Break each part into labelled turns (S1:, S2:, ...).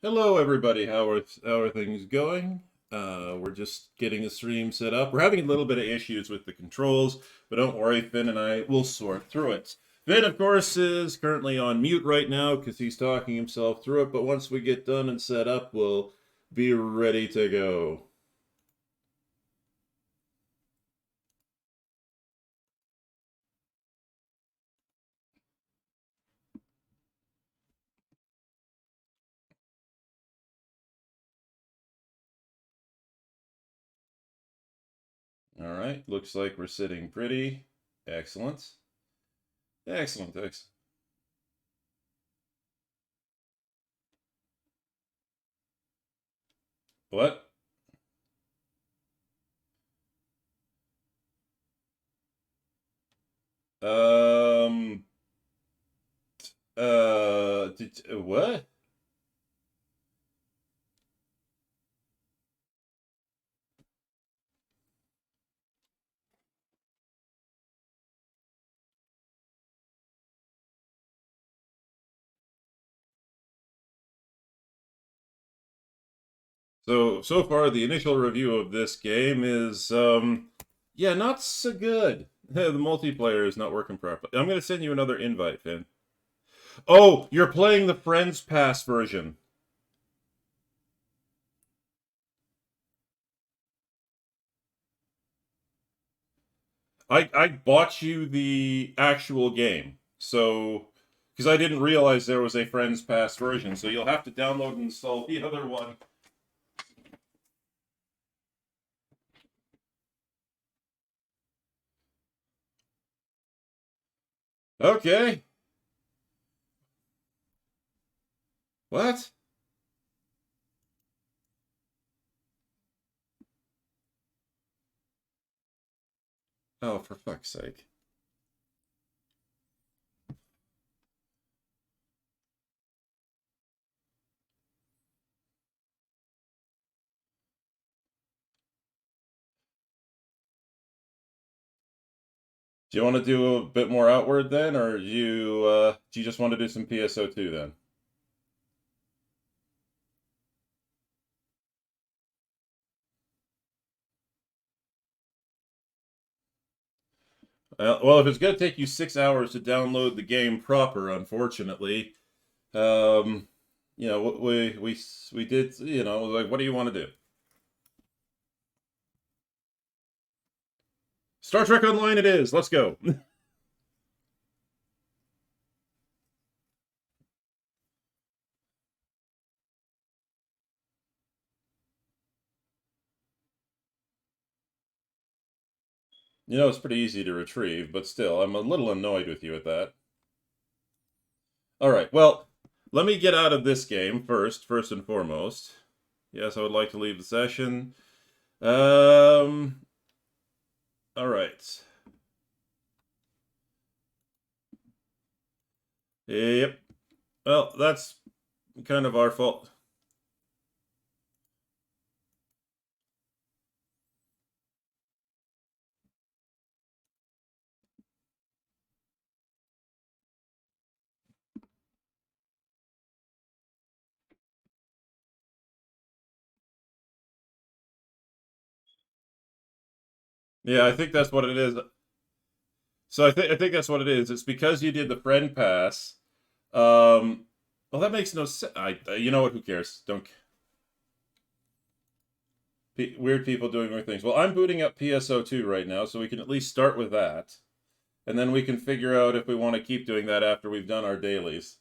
S1: Hello, everybody. How are things going? We're just getting the stream set up. We're having a little bit of issues with the controls, but don't worry, Finn and I will sort through it. Finn, of course, is currently on mute right now because he's talking himself through it, but once we get done and set up, we'll be ready to go. All right, looks like we're sitting pretty. Excellent. Excellent, excellent. What? Um, what? So far the initial review of this game is yeah, not so good. The multiplayer is not working properly. I'm going to send you another invite, Finn. Oh, you're playing the Friends Pass version. I bought you the actual game. So because I didn't realize there was a Friends Pass version, so you'll have to download and install the other one. Okay. What? Oh, for fuck's sake. Do you want to do a bit more outward then, or do you just want to do some PSO2 then? Well, if it's going to take you 6 hours to download the game proper, unfortunately, um, we did. Like, what do you want to do? Star Trek Online, it is. Let's go. It's pretty easy to retrieve, but still, I'm a little annoyed with you at that. All right. Well, let me get out of this game first and foremost. Yes, I would like to leave the session. All right. Yep. Well, that's kind of our fault. Yeah, I think that's what it is. So I think that's what it is. It's because you did the friend pass. Well, that makes no sense. You know what? Who cares? Don't. Weird people doing weird things. Well, I'm booting up PSO2 right now, so we can at least start with that, and then we can figure out if we want to keep doing that after we've done our dailies.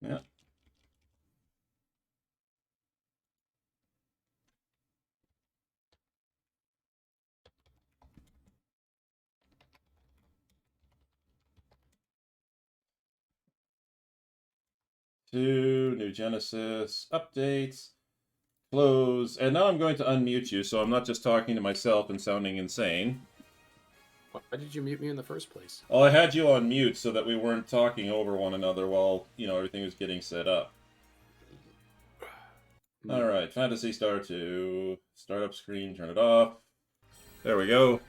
S1: Yeah. Two new Genesis updates. Close. And now I'm going to unmute you, so I'm not just talking to myself and sounding insane.
S2: Why did you mute me in the first place?
S1: Well, I had you on mute so that we weren't talking over one another while, everything was getting set up. Alright, Phantasy Star 2. Start up screen, turn it off. There we go.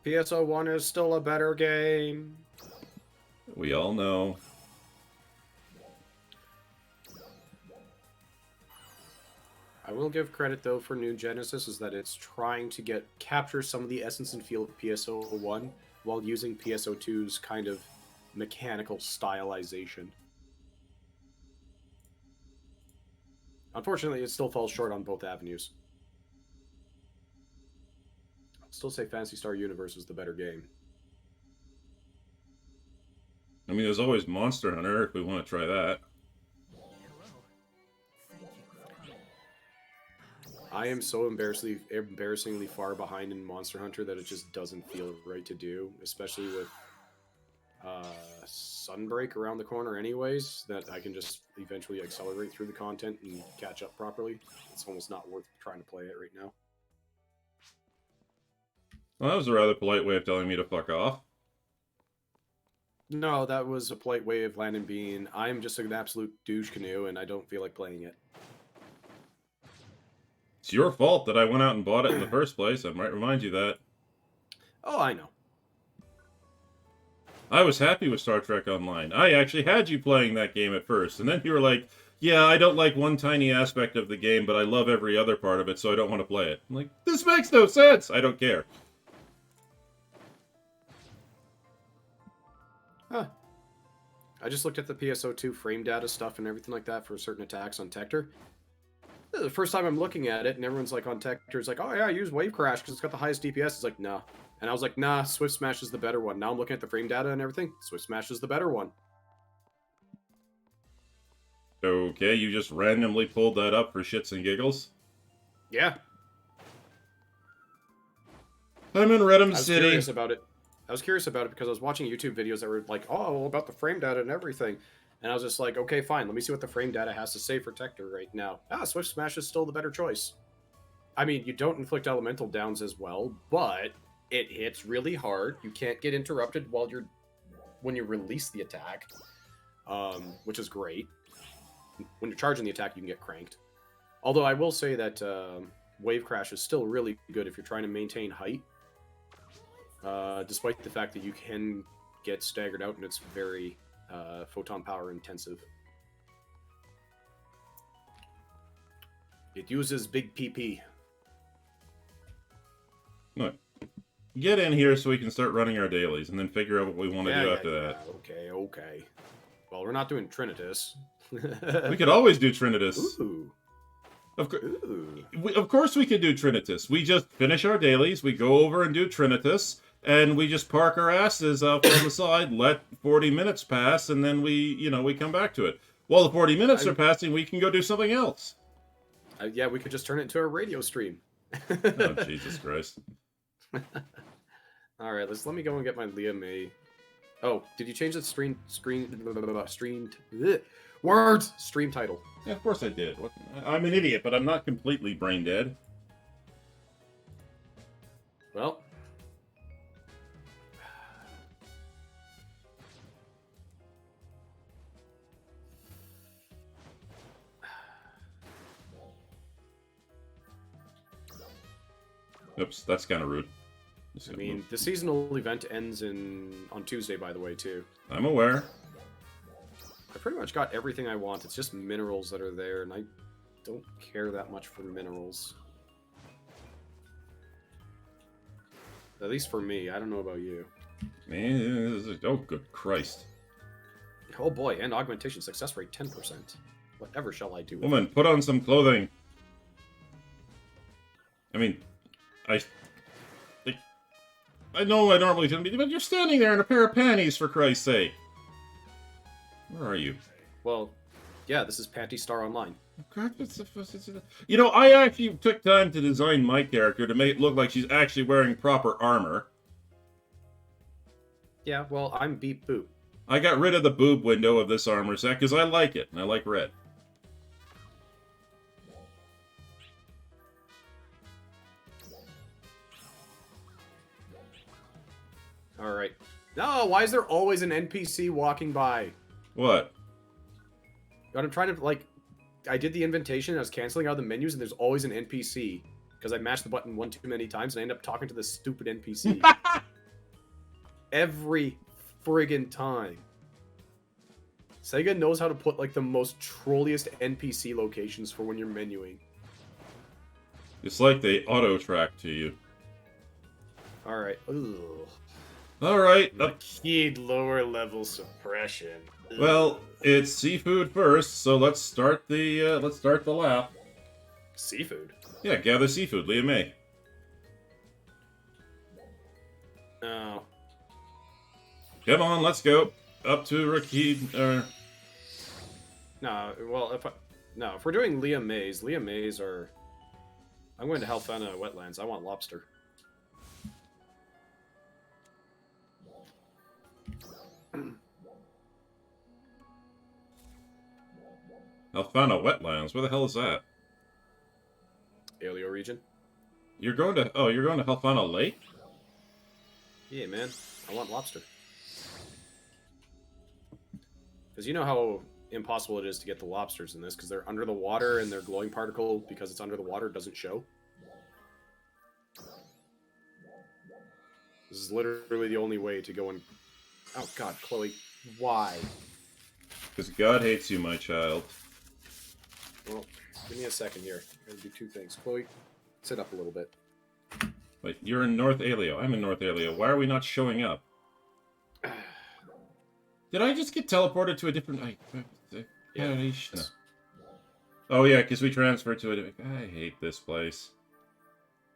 S2: PSO1 is still a better game.
S1: We all know.
S2: I will give credit, though, for New Genesis, is that it's trying to capture some of the essence and feel of PSO1 while using PSO2's kind of mechanical stylization. Unfortunately, it still falls short on both avenues. I'll still say Phantasy Star Universe is the better game.
S1: I mean, there's always Monster Hunter if we want to try that.
S2: I am so embarrassingly far behind in Monster Hunter that it just doesn't feel right to do, especially with Sunbreak around the corner anyways, that I can just eventually accelerate through the content and catch up properly. It's almost not worth trying to play it right now.
S1: Well, that was a rather polite way of telling me to fuck off.
S2: No, that was a polite way of Landon being, I'm just an absolute douche canoe and I don't feel like playing it.
S1: It's your fault that I went out and bought it in the first place. I might remind you that.
S2: Oh, I know.
S1: I was happy with Star Trek Online. I actually had you playing that game at first, and then you were like, yeah, I don't like one tiny aspect of the game, but I love every other part of it, so I don't want to play it. I'm like, this makes no sense! I don't care.
S2: Huh. I just looked at the PSO2 frame data stuff and everything like that for certain attacks on Tector. This is the first time I'm looking at it, and everyone's like on Tector, it's like, oh yeah, I use Wave Crash because it's got the highest DPS. It's like, nah. And I was like, nah, Swift Smash is the better one. Now I'm looking at the frame data and everything. Swift Smash is the better one.
S1: Okay, you just randomly pulled that up for shits and giggles?
S2: Yeah.
S1: I'm in Redham
S2: I was
S1: City.
S2: curious about it. I was curious about it because I was watching YouTube videos that were like, oh, well, about the frame data and everything. And I was just like, okay, fine. Let me see what the frame data has to say for Tector right now. Swift Smash is still the better choice. I mean, you don't inflict elemental downs as well, but it hits really hard. You can't get interrupted when you release the attack, which is great. When you're charging the attack, you can get cranked. Although I will say that Wave Crash is still really good if you're trying to maintain height, despite the fact that you can get staggered out and it's very photon power intensive. It uses big PP.
S1: Look, get in here so we can start running our dailies and then figure out what we want to do after that.
S2: Okay. Well, we're not doing Trinitas.
S1: We could always do Trinitas.
S2: Ooh.
S1: Of course we could do Trinitas. We just finish our dailies, we go over and do Trinitas, and we just park our asses up on the side, let 40 minutes pass, and then we come back to it. While the 40 minutes are passing, we can go do something else.
S2: Yeah, we could just turn it into a radio stream.
S1: Oh, Jesus Christ.
S2: All right, let me go and get my Liam A. Oh, did you change the stream title?
S1: Yeah, of course I did. I'm an idiot, but I'm not completely brain dead.
S2: Well,
S1: oops, that's kind of rude.
S2: I mean, the seasonal event ends on Tuesday, by the way, too.
S1: I'm aware.
S2: I pretty much got everything I want. It's just minerals that are there, and I don't care that much for minerals. At least for me. I don't know about you.
S1: Man, oh, good Christ.
S2: Oh boy, and augmentation success rate 10%. Whatever shall I do with
S1: Woman, put on some clothing. I mean, I know I normally shouldn't be, but you're standing there in a pair of panties, for Christ's sake. Where are you?
S2: Well, yeah, this is Panty Star Online.
S1: I actually took time to design my character to make it look like she's actually wearing proper armor.
S2: Yeah, well, I'm Beep Boop.
S1: I got rid of the boob window of this armor set because I like it, and I like red.
S2: All right. No, why is there always an NPC walking by?
S1: What?
S2: God, I'm trying to, like, I did the invitation, and I was canceling out the menus, and there's always an NPC. Because I mashed the button one too many times, and I end up talking to this stupid NPC. Every friggin' time. Sega knows how to put, like, the most trolliest NPC locations for when you're menuing.
S1: It's like they auto-track to you.
S2: Alright.
S1: Alright.
S2: Keyed lower level suppression.
S1: Well, it's seafood first, so let's start the lap.
S2: Seafood?
S1: Yeah, gather seafood, Leah May.
S2: Oh.
S1: Come on, let's go. Up to Rakid,
S2: No, well, if we're doing Leah Mays are... I'm going to Halfana Wetlands. I want lobster.
S1: Alfana Wetlands. Where the hell is that?
S2: Aleo region.
S1: You're going to Halfana Lake?
S2: Yeah, man. I want lobster. Because you know how impossible it is to get the lobsters in this, because they're under the water and their glowing particle, because it's under the water, doesn't show. This is literally the only way to go and... Oh, God, Chloe. Why?
S1: Because God hates you, my child.
S2: Well, give me a second here. I'm going to do two things. Chloe, sit up a little bit.
S1: Wait, you're in North Aleo. I'm in North Aleo. Why are we not showing up? Did I just get teleported to a different...
S2: Yeah.
S1: No. Oh, yeah, because we transferred to a... I hate this place.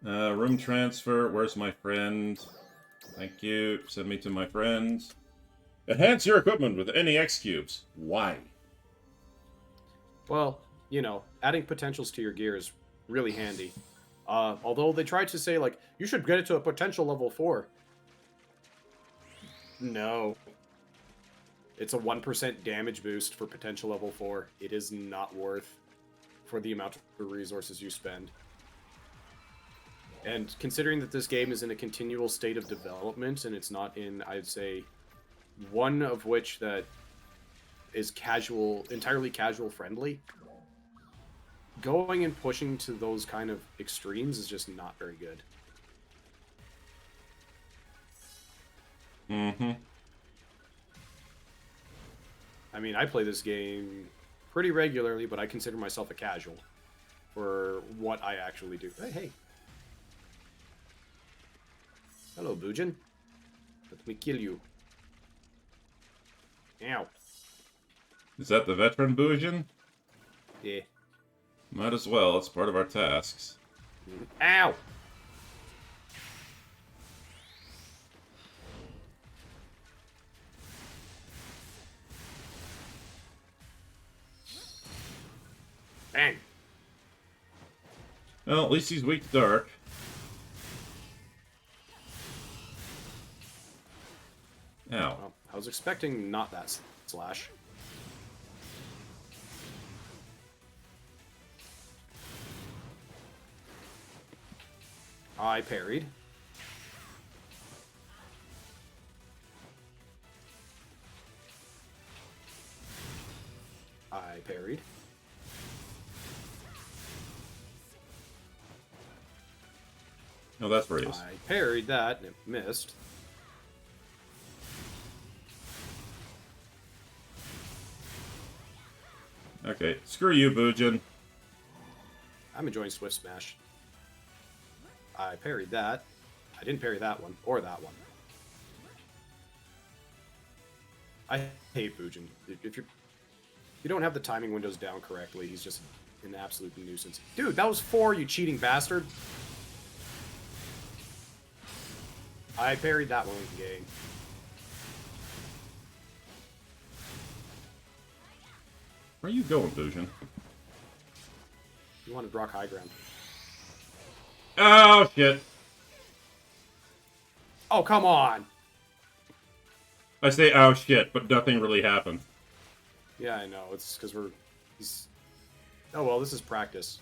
S1: Room transfer. Where's my friend? Thank you. Send me to my friend. Enhance your equipment with NEX cubes. Why?
S2: Well, you know, adding potentials to your gear is really handy. Although they tried to say, like, you should get it to a potential level 4. No. It's a 1% damage boost for potential level 4. It is not worth for the amount of resources you spend. And considering that this game is in a continual state of development, and it's not in, I'd say, one of which that is casual, entirely casual friendly, going and pushing to those kind of extremes is just not very good.
S1: Mm-hmm.
S2: I mean, I play this game pretty regularly, but I consider myself a casual for what I actually do. Hey. Hello, Bujin. Let me kill you. Ow.
S1: Is that the veteran Bujin?
S2: Yeah.
S1: Might as well. It's part of our tasks.
S2: Ow! Bang!
S1: Well, at least he's weak to dark. Ow.
S2: Well, I was expecting not that slash. I parried. I parried.
S1: No, that's where he is.
S2: I parried that, and it missed.
S1: Okay, screw you, Bujin.
S2: I'm enjoying Swift Smash. I parried that. I didn't parry that one, or that one. I hate Bujin. If you don't have the timing windows down correctly, he's just an absolute nuisance. Dude, that was 4, you cheating bastard! I parried that one, gang.
S1: Where are you going, Bujin?
S2: You wanted rock high ground.
S1: Oh, shit.
S2: Oh, come on!
S1: I say, oh, shit, but nothing really happened.
S2: Yeah, I know. It's because Oh, well, this is practice.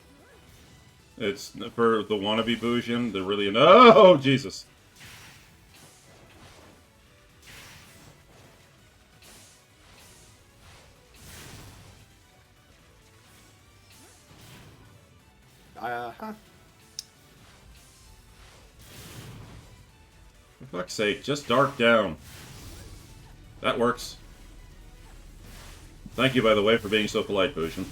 S1: It's for the wannabe Bujin, the really... Oh, Jesus. For fuck's sake, just dark down. That works. Thank you, by the way, for being so polite, Potion.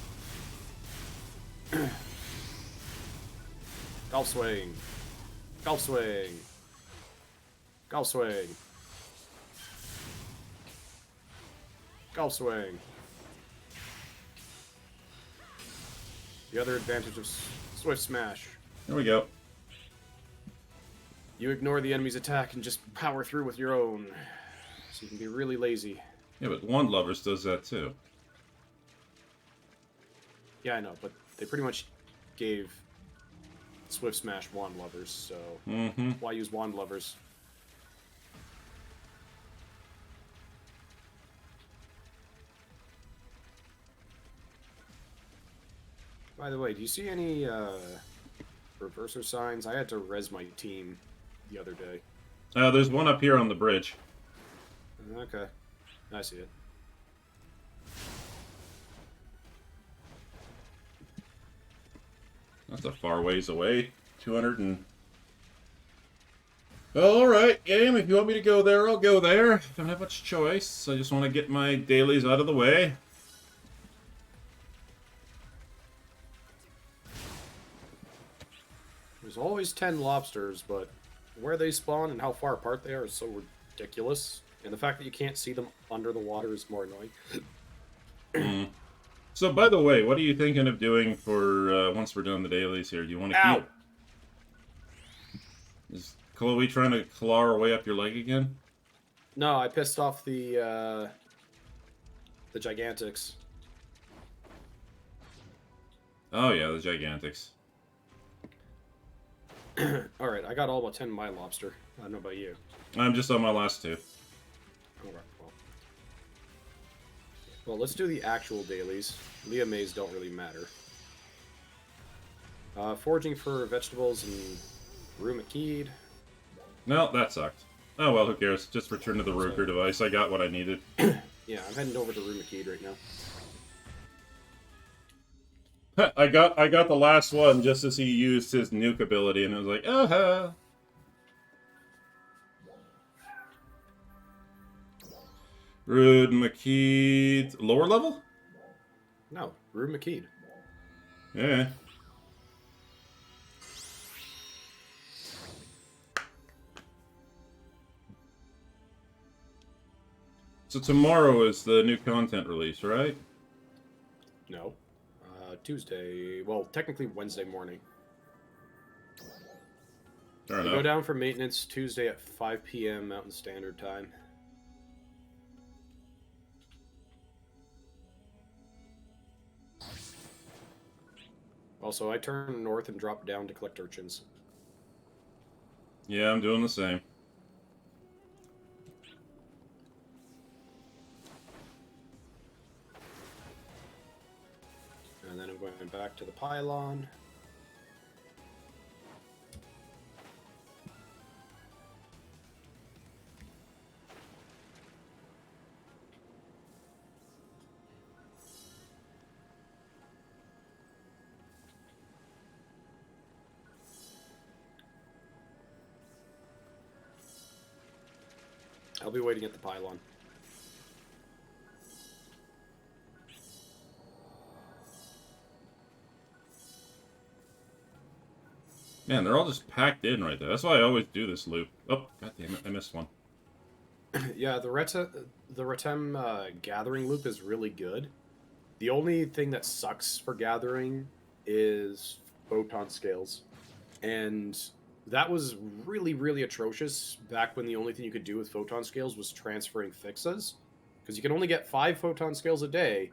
S2: Golf swing. Golf swing. Golf swing. Golf swing. The other advantage of Swift Smash.
S1: There we go.
S2: You ignore the enemy's attack and just power through with your own. So you can be really lazy.
S1: Yeah, but Wand Lovers does that too.
S2: Yeah, I know, but they pretty much gave Swift Smash Wand Lovers, so why use Wand Lovers? By the way, do you see any reverser signs? I had to res my team the other day.
S1: There's one up here on the bridge.
S2: Okay. I see it.
S1: That's a far ways away. 200 and... Alright, game, if you want me to go there, I'll go there. Don't have much choice. I just want to get my dailies out of the way.
S2: There's always 10 lobsters, but where they spawn and how far apart they are is so ridiculous. And the fact that you can't see them under the water is more annoying.
S1: So, by the way, what are you thinking of doing for once we're done the dailies here? Do you want to keep... Is Chloe trying to claw her way up your leg again?
S2: No, I pissed off the Gigantics.
S1: Oh yeah, the Gigantics.
S2: Alright, I got all but 10 my lobster. I don't know about you.
S1: I'm just on my last two.
S2: Alright, well, let's do the actual dailies. Leah Mays don't really matter. Foraging for vegetables and Rue McKeed.
S1: No, that sucked. Oh well, who cares? Just return to the Ruker device. I got what I needed.
S2: Yeah, I'm heading over to Rue McKeed right now.
S1: I got the last one just as he used his nuke ability, and I was like, aha. Rude McKeed, lower level?
S2: No, Rue McKeed.
S1: Yeah. So tomorrow is the new content release, right?
S2: No. Tuesday. Well, technically Wednesday morning.
S1: Fair
S2: We
S1: enough.
S2: go down for maintenance Tuesday at 5 p.m. Mountain Standard Time. Also, I turn north and drop down to collect urchins.
S1: Yeah, I'm doing the same.
S2: And then I'm going back to the pylon. I'll be waiting at the pylon.
S1: Man, they're all just packed in right there. That's why I always do this loop. Oh, god damn it, I missed one.
S2: Yeah, the Retem gathering loop is really good. The only thing that sucks for gathering is photon scales. And that was really, really atrocious back when the only thing you could do with photon scales was transferring fixes. Because you can only get 5 photon scales a day,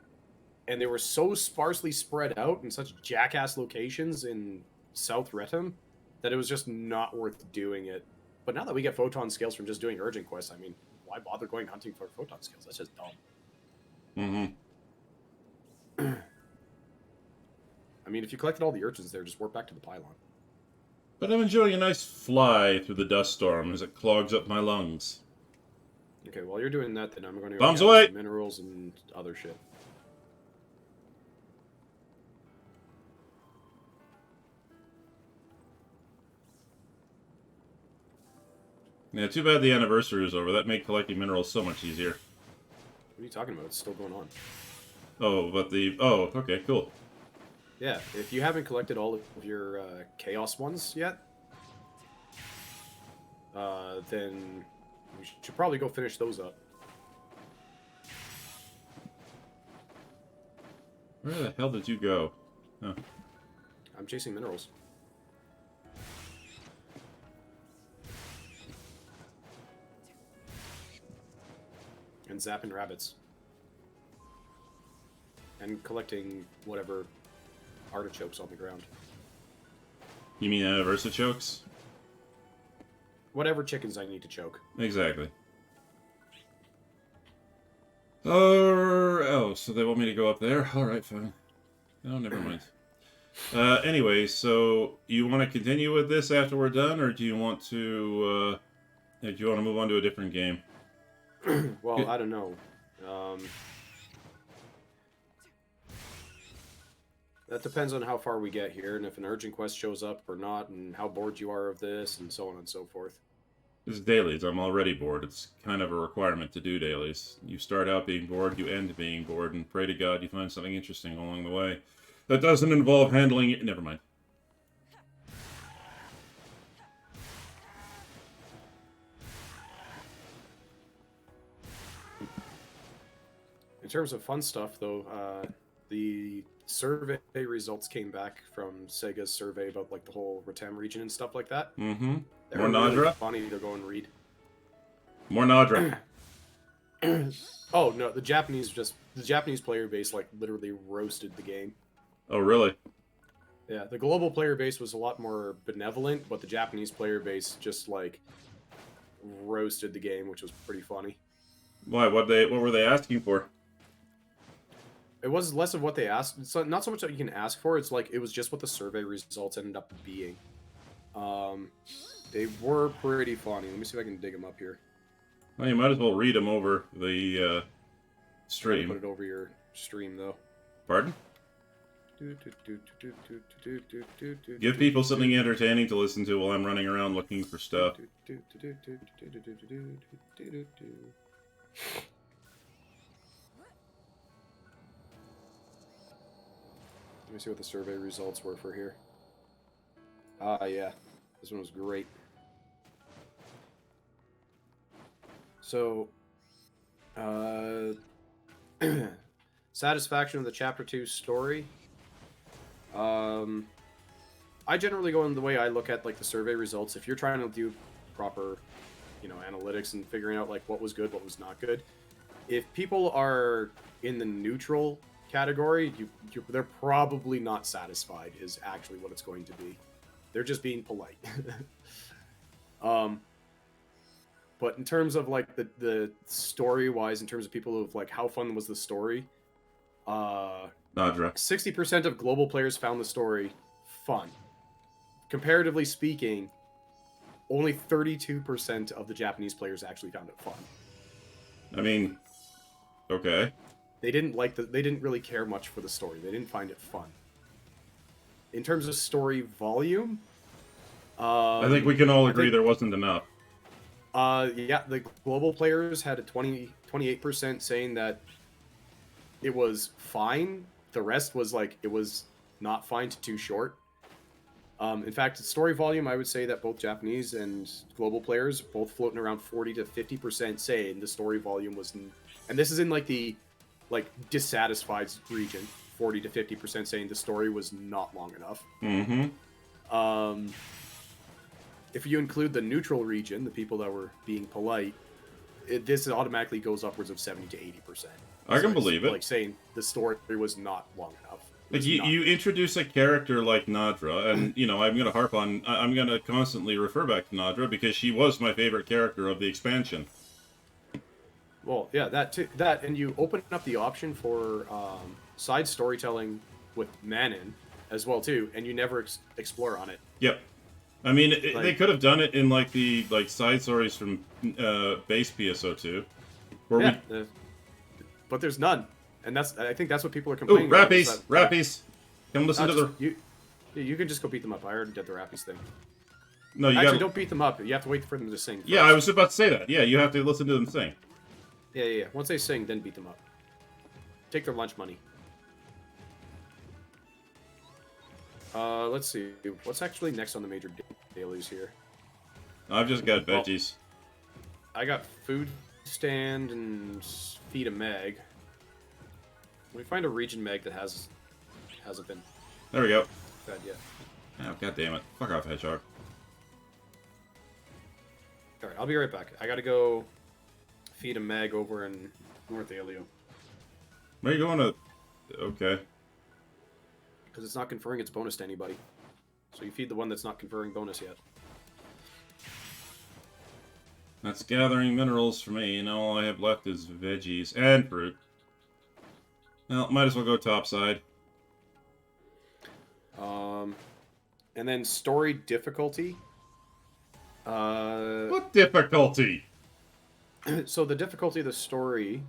S2: and they were so sparsely spread out in such jackass locations in South Retem that it was just not worth doing it. But now that we get photon scales from just doing urgent quests, I mean, why bother going hunting for photon scales? That's just dumb.
S1: Mm-hmm.
S2: I mean, if you collected all the urchins there, just warp back to the pylon.
S1: But I'm enjoying a nice fly through the dust storm as it clogs up my lungs.
S2: Okay, while you're doing that, then I'm going to go
S1: Bombs
S2: gather
S1: away!
S2: some minerals and other shit.
S1: Yeah, too bad the anniversary is over. That made collecting minerals so much easier.
S2: What are you talking about? It's still going on.
S1: Oh, but the... Oh, okay, cool.
S2: Yeah, if you haven't collected all of your Chaos ones yet, then you should probably go finish those up.
S1: Where the hell did you go? Huh.
S2: I'm chasing minerals. And zapping rabbits. And collecting whatever artichokes on the ground.
S1: You mean anniversary chokes?
S2: Whatever chickens I need to choke.
S1: Exactly. Oh, so they want me to go up there? Alright, fine. Oh, never mind. Anyway, so you want to continue with this after we're done, or do you want to move on to a different game?
S2: Well, I don't know. That depends on how far we get here, and if an urgent quest shows up or not, and how bored you are of this, and so on and so forth.
S1: This is dailies. I'm already bored. It's kind of a requirement to do dailies. You start out being bored, you end being bored, and pray to God you find something interesting along the way. That doesn't involve handling it. Never mind.
S2: In terms of fun stuff, though, the survey results came back from Sega's survey about like the whole Rotem region and stuff like that.
S1: Mm-hmm.
S2: They're
S1: More
S2: really
S1: Nadra?
S2: funny to go and read.
S1: More Nadra.
S2: Oh no, the Japanese player base like literally roasted the game.
S1: Oh, really?
S2: Yeah, the global player base was a lot more benevolent, but the Japanese player base just like roasted the game, which was pretty funny.
S1: Why? What were they asking for?
S2: It was less of what they asked. It's not so much that you can ask for. It's like it was just what the survey results ended up being. They were pretty funny. Let me see if I can dig them up here.
S1: Well, you might as well read them over the stream.
S2: Put it over your stream though.
S1: Pardon? Give people something entertaining to listen to while I'm running around looking for stuff.
S2: Let me see what the survey results were for here. Ah, yeah. This one was great. So, satisfaction of the Chapter 2 story. I generally go in the way I look at like the survey results. If you're trying to do proper, analytics and figuring out like what was good, what was not good. If people are in the neutral category, they're probably not satisfied is actually what it's going to be. They're just being polite. But in terms of like the story wise, in terms of people who've like how fun was the story,
S1: Nadra.
S2: 60% of global players found the story fun. Comparatively speaking, only 32% of the Japanese players actually found it fun.
S1: I mean, okay.
S2: They didn't really care much for the story. They didn't find it fun. In terms of story volume,
S1: I think we can all agree there wasn't enough.
S2: Yeah, the global players had a 28% saying that it was fine. The rest was like it was not fine to too short. In fact, story volume, I would say that both Japanese and global players both floating around 40 to 50% saying the story volume was, and this is in like the dissatisfied region, 40 to 50% saying the story was not long enough.
S1: Mm-hmm.
S2: If you include the neutral region, the people that were being polite, this automatically goes upwards of 70 to 80%.
S1: I can believe it.
S2: Like saying the story was not long enough.
S1: Like you introduce a character like Nadra, and I'm going to harp on. I'm going to constantly refer back to Nadra because she was my favorite character of the expansion.
S2: Well, yeah, that, and you open up the option for side storytelling with Manon as well too, and you never explore on it.
S1: Yep. I mean, they could have done it in like the side stories from base PSO2.
S2: But there's none, and I think that's what people are complaining.
S1: Ooh, Rappies! Come listen to the.
S2: You can just go beat them up. I already did the Rappies thing.
S1: No, you
S2: Actually,
S1: got.
S2: don't beat them up. You have to wait for them to sing.
S1: Yeah,
S2: first.
S1: I was about to say that. Yeah, you have to listen to them sing.
S2: Yeah. Once they sing, then beat them up. Take their lunch money. Let's see. What's actually next on the major dailies here?
S1: I've just got veggies.
S2: I got food stand and feed a meg. Let me find a region meg that hasn't been
S1: There we go.
S2: fed yet.
S1: Oh, god damn it. Fuck off, hedgehog.
S2: Alright, I'll be right back. I gotta go feed a meg over in North Alio.
S1: Where are you going to... Okay.
S2: Because it's not conferring its bonus to anybody. So you feed the one that's not conferring bonus yet.
S1: That's gathering minerals for me, and all I have left is veggies and fruit. Well, might as well go topside.
S2: And then story difficulty.
S1: What difficulty?
S2: So the difficulty of the story,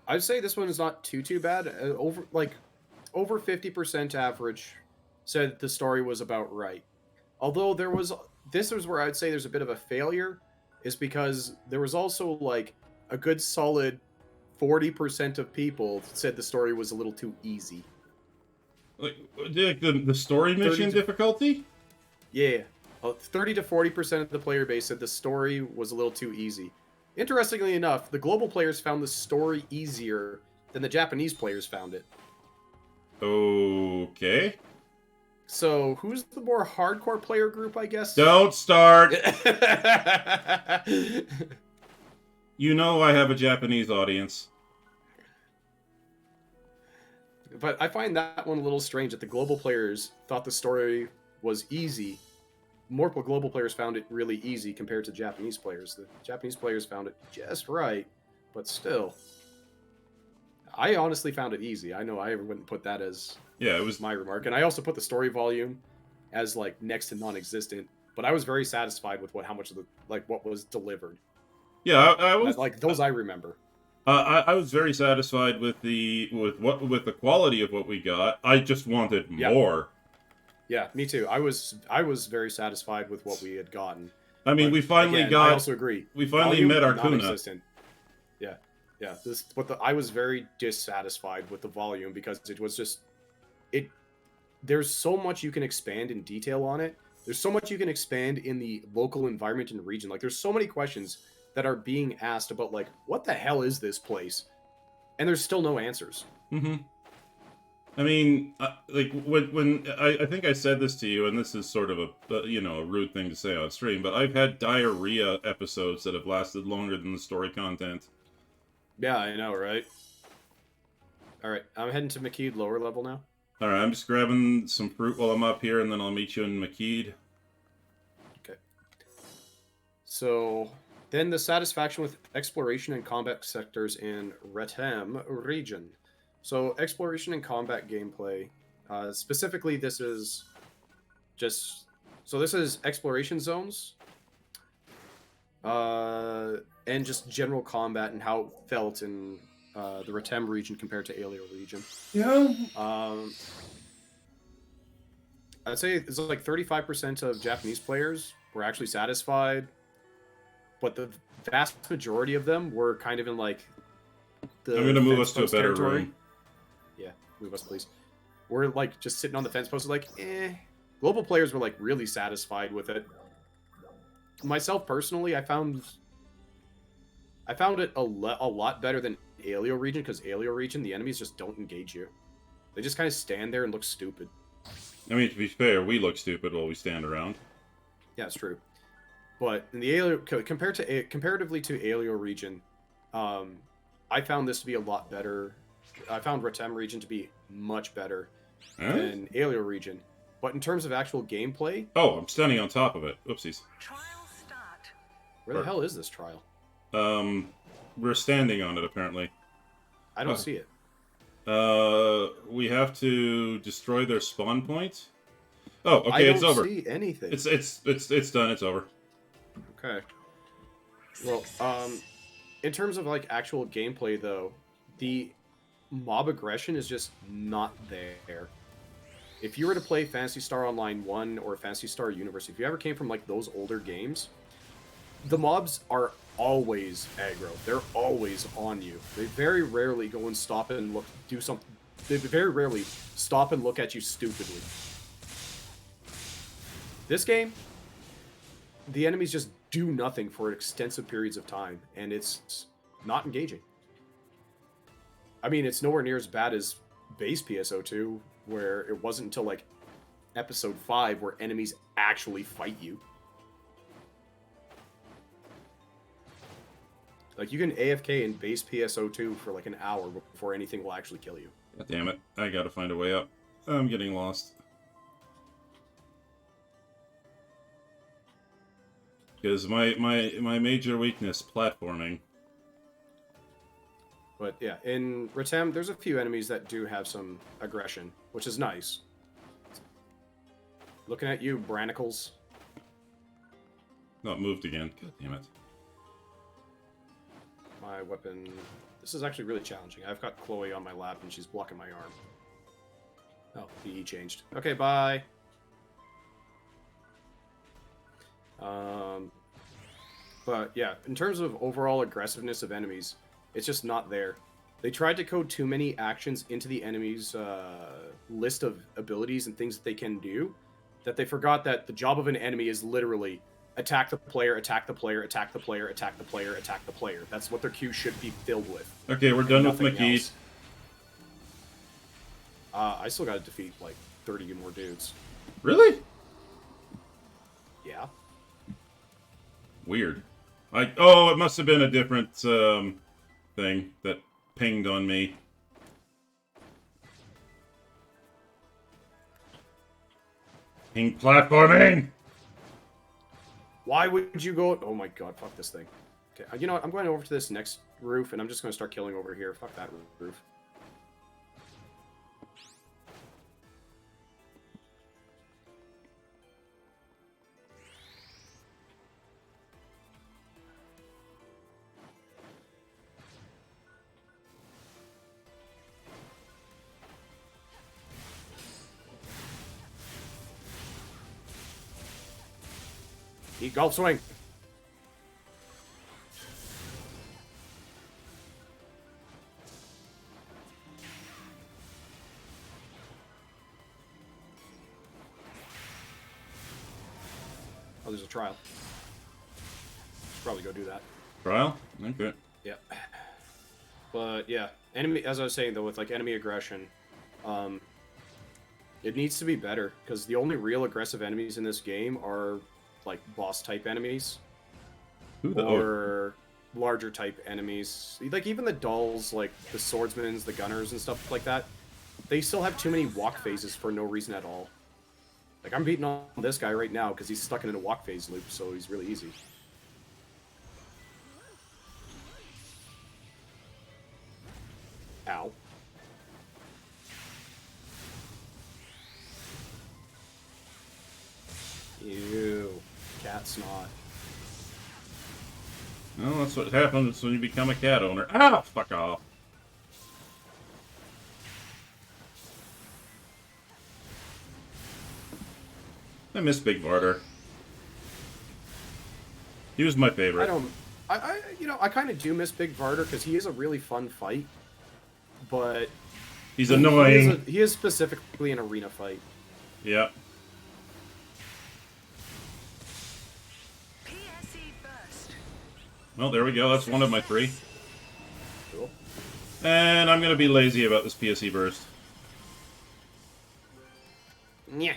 S2: I'd say this one is not too bad. Over 50% average said the story was about right. Although this was where I'd say there's a bit of a failure, is because there was also like a good solid 40% of people said the story was a little too easy.
S1: Like the story mission difficulty?
S2: Yeah. 30 to 40% of the player base said the story was a little too easy. Interestingly enough, the global players found the story easier than the Japanese players found it.
S1: Okay.
S2: So, who's the more hardcore player group, I guess?
S1: Don't start! You know I have a Japanese audience.
S2: But I find that one a little strange that the global players thought the story was easy. More global players found it really easy compared to Japanese players. The Japanese players found it just right, but still. I honestly found it easy. I know I wouldn't put that as
S1: Yeah, it was
S2: my remark. And I also put the story volume as like next to non-existent, but I was very satisfied with what was delivered.
S1: Yeah, I was
S2: like those I remember.
S1: I was very satisfied with the quality of what we got. I just wanted more.
S2: Yeah, me too. I was very satisfied with what we had gotten.
S1: I mean, we finally got.
S2: I also agree.
S1: We finally met our Kuna.
S2: Yeah. I was very dissatisfied with the volume because it was just there's so much you can expand in detail on it. There's so much you can expand in the local environment and region. Like there's so many questions that are being asked about like what the hell is this place? And there's still no answers.
S1: Mm-hmm. I mean, like when I think I said this to you, and this is sort of a rude thing to say on stream, but I've had diarrhea episodes that have lasted longer than the story content.
S2: Yeah, I know, right? All right, I'm heading to McKeed lower level now.
S1: All right, I'm just grabbing some fruit while I'm up here, and then I'll meet you in McKeed.
S2: Okay. So then the satisfaction with exploration and combat sectors in Retem region. So exploration and combat gameplay, specifically this is exploration zones, and just general combat and how it felt in the Retem region compared to Alio region.
S1: Yeah.
S2: I'd say it's like 35% of Japanese players were actually satisfied, but the vast majority of them were kind of in like the.
S1: I'm going to move us to a
S2: post
S1: better
S2: territory.
S1: room.
S2: Yeah, move us, please. We're like just sitting on the fence post, like, eh. Global players were like really satisfied with it. Myself personally, I found it a lot better than Alio region because Alio region, the enemies just don't engage you. They just kind of stand there and look stupid.
S1: I mean, to be fair, we look stupid while we stand around.
S2: Yeah, it's true. But in the Alio, comparatively to Alio region, I found this to be a lot better. I found Retem region to be much better than Alio region. But in terms of actual gameplay...
S1: Oh, I'm standing on top of it. Oopsies.
S3: Trial start.
S2: Where the hell is this trial?
S1: We're standing on it, apparently.
S2: I don't see it.
S1: We have to destroy their spawn point. Oh, okay, it's over.
S2: I don't see anything.
S1: It's done. It's over.
S2: Okay. Well, in terms of like actual gameplay, though, the mob aggression is just not there. if you were to play Phantasy Star Online 1 or Phantasy Star Universe, if you ever came from like those older games, the mobs are always aggro. They're always on you. They very rarely go and stop and look, do something. They very rarely stop and look at you stupidly. This game, the enemies just do nothing for extensive periods of time, and it's not engaging. I mean, it's nowhere near as bad as base PSO2, where it wasn't until like episode 5 where enemies actually fight you. Like, you can AFK in base PSO2 for like an hour before anything will actually kill you.
S1: God damn it. I gotta find a way up. I'm getting lost. Because my major weakness, platforming.
S2: But yeah, in Retem, there's a few enemies that do have some aggression, which is nice. Looking at you, Brannicles.
S1: Not moved again. God damn it.
S2: My weapon... This is actually really challenging. I've got Chloe on my lap and she's blocking my arm. Oh, the E changed. Okay, bye. But yeah, in terms of overall aggressiveness of enemies, it's just not there. They tried to code too many actions into the enemy's list of abilities and things that they can do, that they forgot that the job of an enemy is literally attack the player, attack the player, attack the player, attack the player, attack the player. That's what their queue should be filled with.
S1: Okay, we're done with McGee.
S2: I still gotta defeat like 30 more dudes.
S1: Really?
S2: Yeah.
S1: Weird. Oh, it must have been a different thing that pinged on me. Ping platforming!
S2: Why would you go... Oh my god, fuck this thing. Okay, you know what? I'm going over to this next roof, and I'm just going to start killing over here. Fuck that roof. Eat golf swing. Oh, there's a trial. Should probably go do that.
S1: Trial? Okay.
S2: Yeah. But yeah, enemy. As I was saying though, with like enemy aggression, it needs to be better because the only real aggressive enemies in this game are like boss type enemies or larger type enemies. Like even the dolls, like the swordsmans, the gunners, and stuff like that, they still have too many walk phases for no reason at all. Like I'm beating on this guy right now because he's stuck in a walk phase loop, so he's really easy. Ow. Ew. Cat snot.
S1: Well, that's what happens when you become a cat owner. Ah, fuck off. I miss Big Varder. He was my favorite.
S2: I kind of do miss Big Varder because he is a really fun fight, but
S1: he's annoying.
S2: He is specifically an arena fight.
S1: Yeah. Well, there we go. That's one of my 3.
S2: Cool.
S1: And I'm going to be lazy about this PSE burst.
S2: Yeah.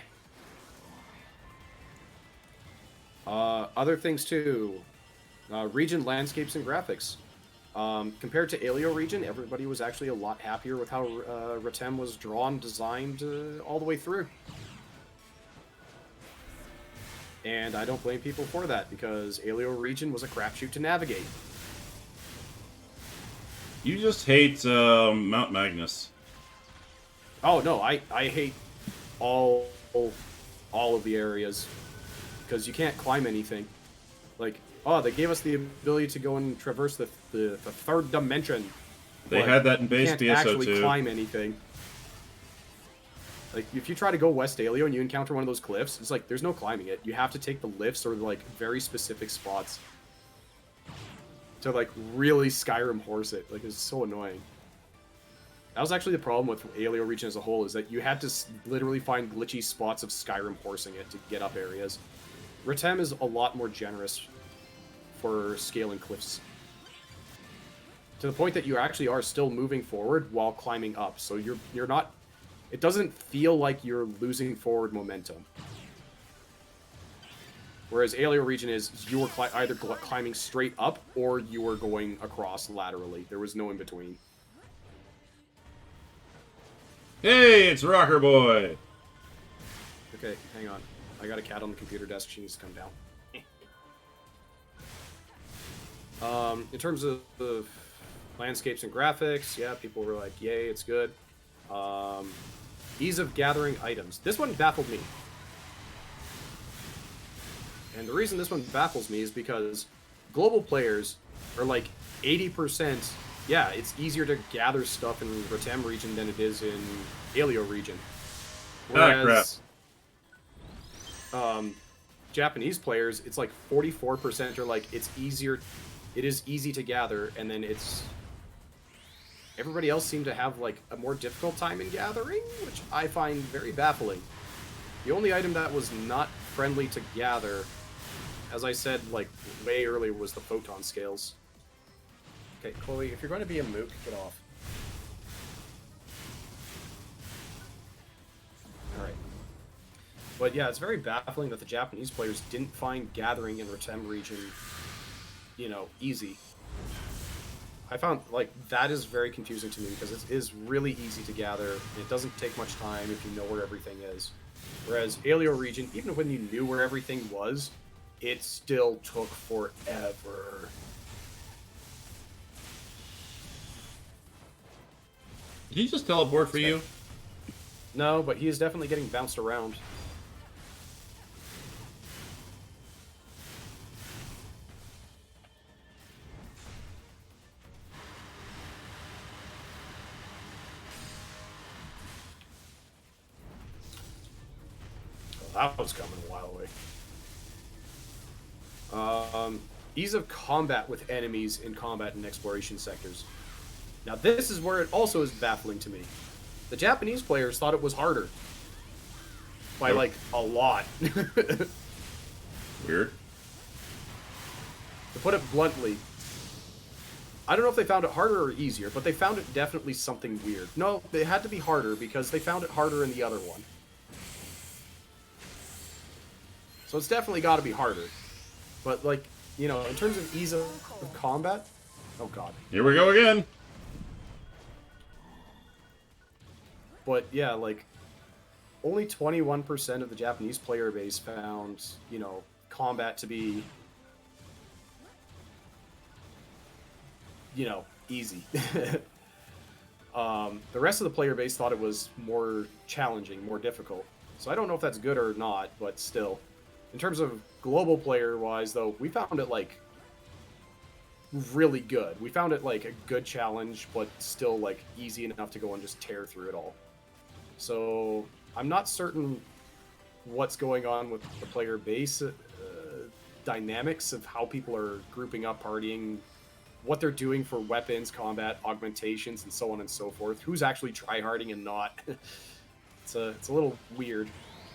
S2: Other things too. Region landscapes and graphics. Compared to Alio region, everybody was actually a lot happier with how Retem was drawn, designed all the way through. And I don't blame people for that, because Alio region was a crapshoot to navigate.
S1: You just hate Mount Magnus.
S2: Oh no, I hate all of the areas, because you can't climb anything. Like, oh, they gave us the ability to go and traverse the third dimension.
S1: They had that in base
S2: PSO2.
S1: PSO2.
S2: Can't actually climb anything. Like, if you try to go West Alio and you encounter one of those cliffs, it's like, there's no climbing it. You have to take the lifts or, like, very specific spots to, like, really Skyrim horse it. Like, it's so annoying. That was actually the problem with Alio region as a whole, is that you had to literally find glitchy spots of Skyrim horsing it to get up areas. Ratem is a lot more generous for scaling cliffs. To the point that you actually are still moving forward while climbing up. So you're not... It doesn't feel like you're losing forward momentum. Whereas Alio region is, you were either climbing straight up or you were going across laterally. There was no in between.
S1: Hey, it's Rocker Boy!
S2: Okay, hang on. I got a cat on the computer desk. She needs to come down. In terms of the landscapes and graphics, yeah, people were like, yay, it's good. Ease of gathering items. This one baffled me. And the reason this one baffles me is because global players are like 80%, yeah, it's easier to gather stuff in Ratem region than it is in Alio region. Whereas, Japanese players, it's like 44% are like, it is easy to gather, and then it's... Everybody else seemed to have, like, a more difficult time in gathering, which I find very baffling. The only item that was not friendly to gather, as I said, like, way earlier, was the photon scales. Okay, Chloe, if you're going to be a mook, get off. Alright. But yeah, it's very baffling that the Japanese players didn't find gathering in Ratem region, you know, easy. I found, like, that is very confusing to me, because it is really easy to gather, and it doesn't take much time if you know where everything is. Whereas Alio region, even when you knew where everything was, it still took forever.
S1: Did he just teleport for you?
S2: No, but he is definitely getting bounced around. That was coming a while away. Ease of combat with enemies in combat and exploration sectors. Now this is where it also is baffling to me. The Japanese players thought it was harder. By, like, a lot.
S1: Weird.
S2: To put it bluntly, I don't know if they found it harder or easier, but they found it definitely something weird. No, it had to be harder because they found it harder in the other one. So it's definitely got to be harder. But, like, you know, in terms of ease of combat... Oh, God.
S1: Here we go again!
S2: But, yeah, like, only 21% of the Japanese player base found, you know, combat to be, you know, easy. The rest of the player base thought it was more challenging, more difficult. So I don't know if that's good or not, but still. In terms of global player-wise, though, we found it, like, really good. We found it, like, a good challenge, but still, like, easy enough to go and just tear through it all. So I'm not certain what's going on with the player base dynamics of how people are grouping up, partying, what they're doing for weapons, combat, augmentations, and so on and so forth. Who's actually tryharding and not. It's a little weird.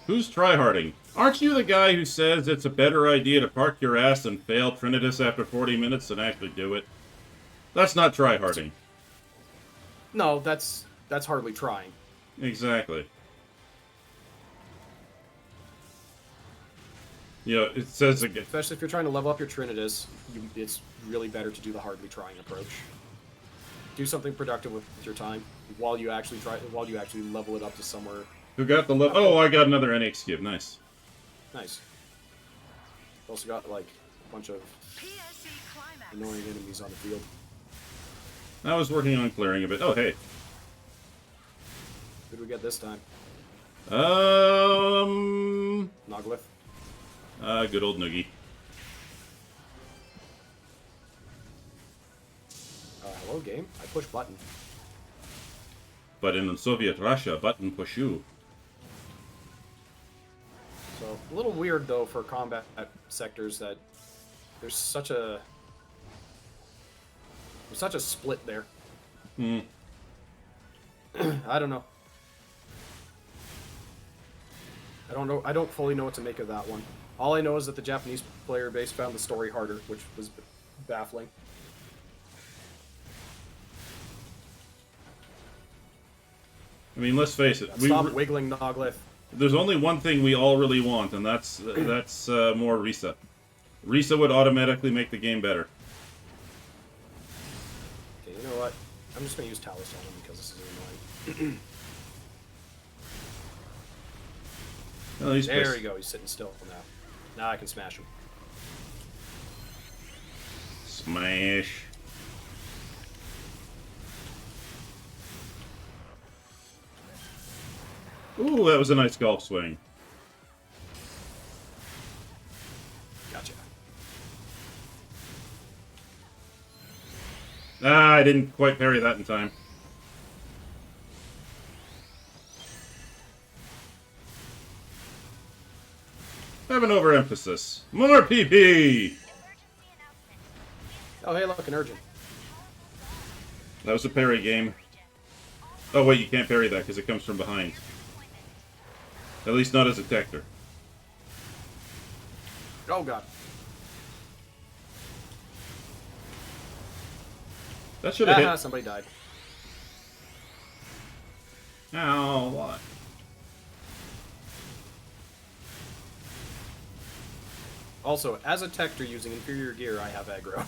S1: Who's tryharding? Aren't you the guy who says it's a better idea to park your ass and fail Trinitas after 40 minutes than actually do it? That's not tryharding.
S2: No, that's hardly trying.
S1: Exactly. You know, it says again.
S2: Especially if you're trying to level up your Trinitas, it's really better to do the hardly trying approach. Do something productive with your time while you actually level it up to somewhere.
S1: Who got the level? Oh, I got another NX cube. Nice.
S2: Nice. Also got, like, a bunch of annoying enemies on the field.
S1: I was working on clearing a bit. Oh, hey.
S2: Who did we get this time? Noglith.
S1: Good old Noogie.
S2: Hello, game. I push button.
S1: But in Soviet Russia, button push you.
S2: A little weird though for combat sectors that there's such a split there.
S1: Hmm.
S2: I don't know. I don't fully know what to make of that one. All I know is that the Japanese player base found the story harder, which was baffling.
S1: I mean, let's face it.
S2: Stop wiggling, Noglith.
S1: There's only one thing we all really want, and that's more Risa. Risa would automatically make the game better.
S2: Okay, you know what? I'm just going to use Talus on him because this is annoying.
S1: Oh, he's
S2: there
S1: pissed.
S2: we go. He's sitting still now. Now I can smash him.
S1: Smash. Ooh, that was a nice golf swing.
S2: Gotcha.
S1: Ah, I didn't quite parry that in time. I have an overemphasis. More PP!
S2: Oh, hey, look, an urgent.
S1: That was a parry game. Oh, wait, you can't parry that because it comes from behind. At least not as a Tector.
S2: Oh, God.
S1: That should have hit.
S2: Somebody died.
S1: Ow, what?
S2: Also, as a Tector using inferior gear, I have aggro.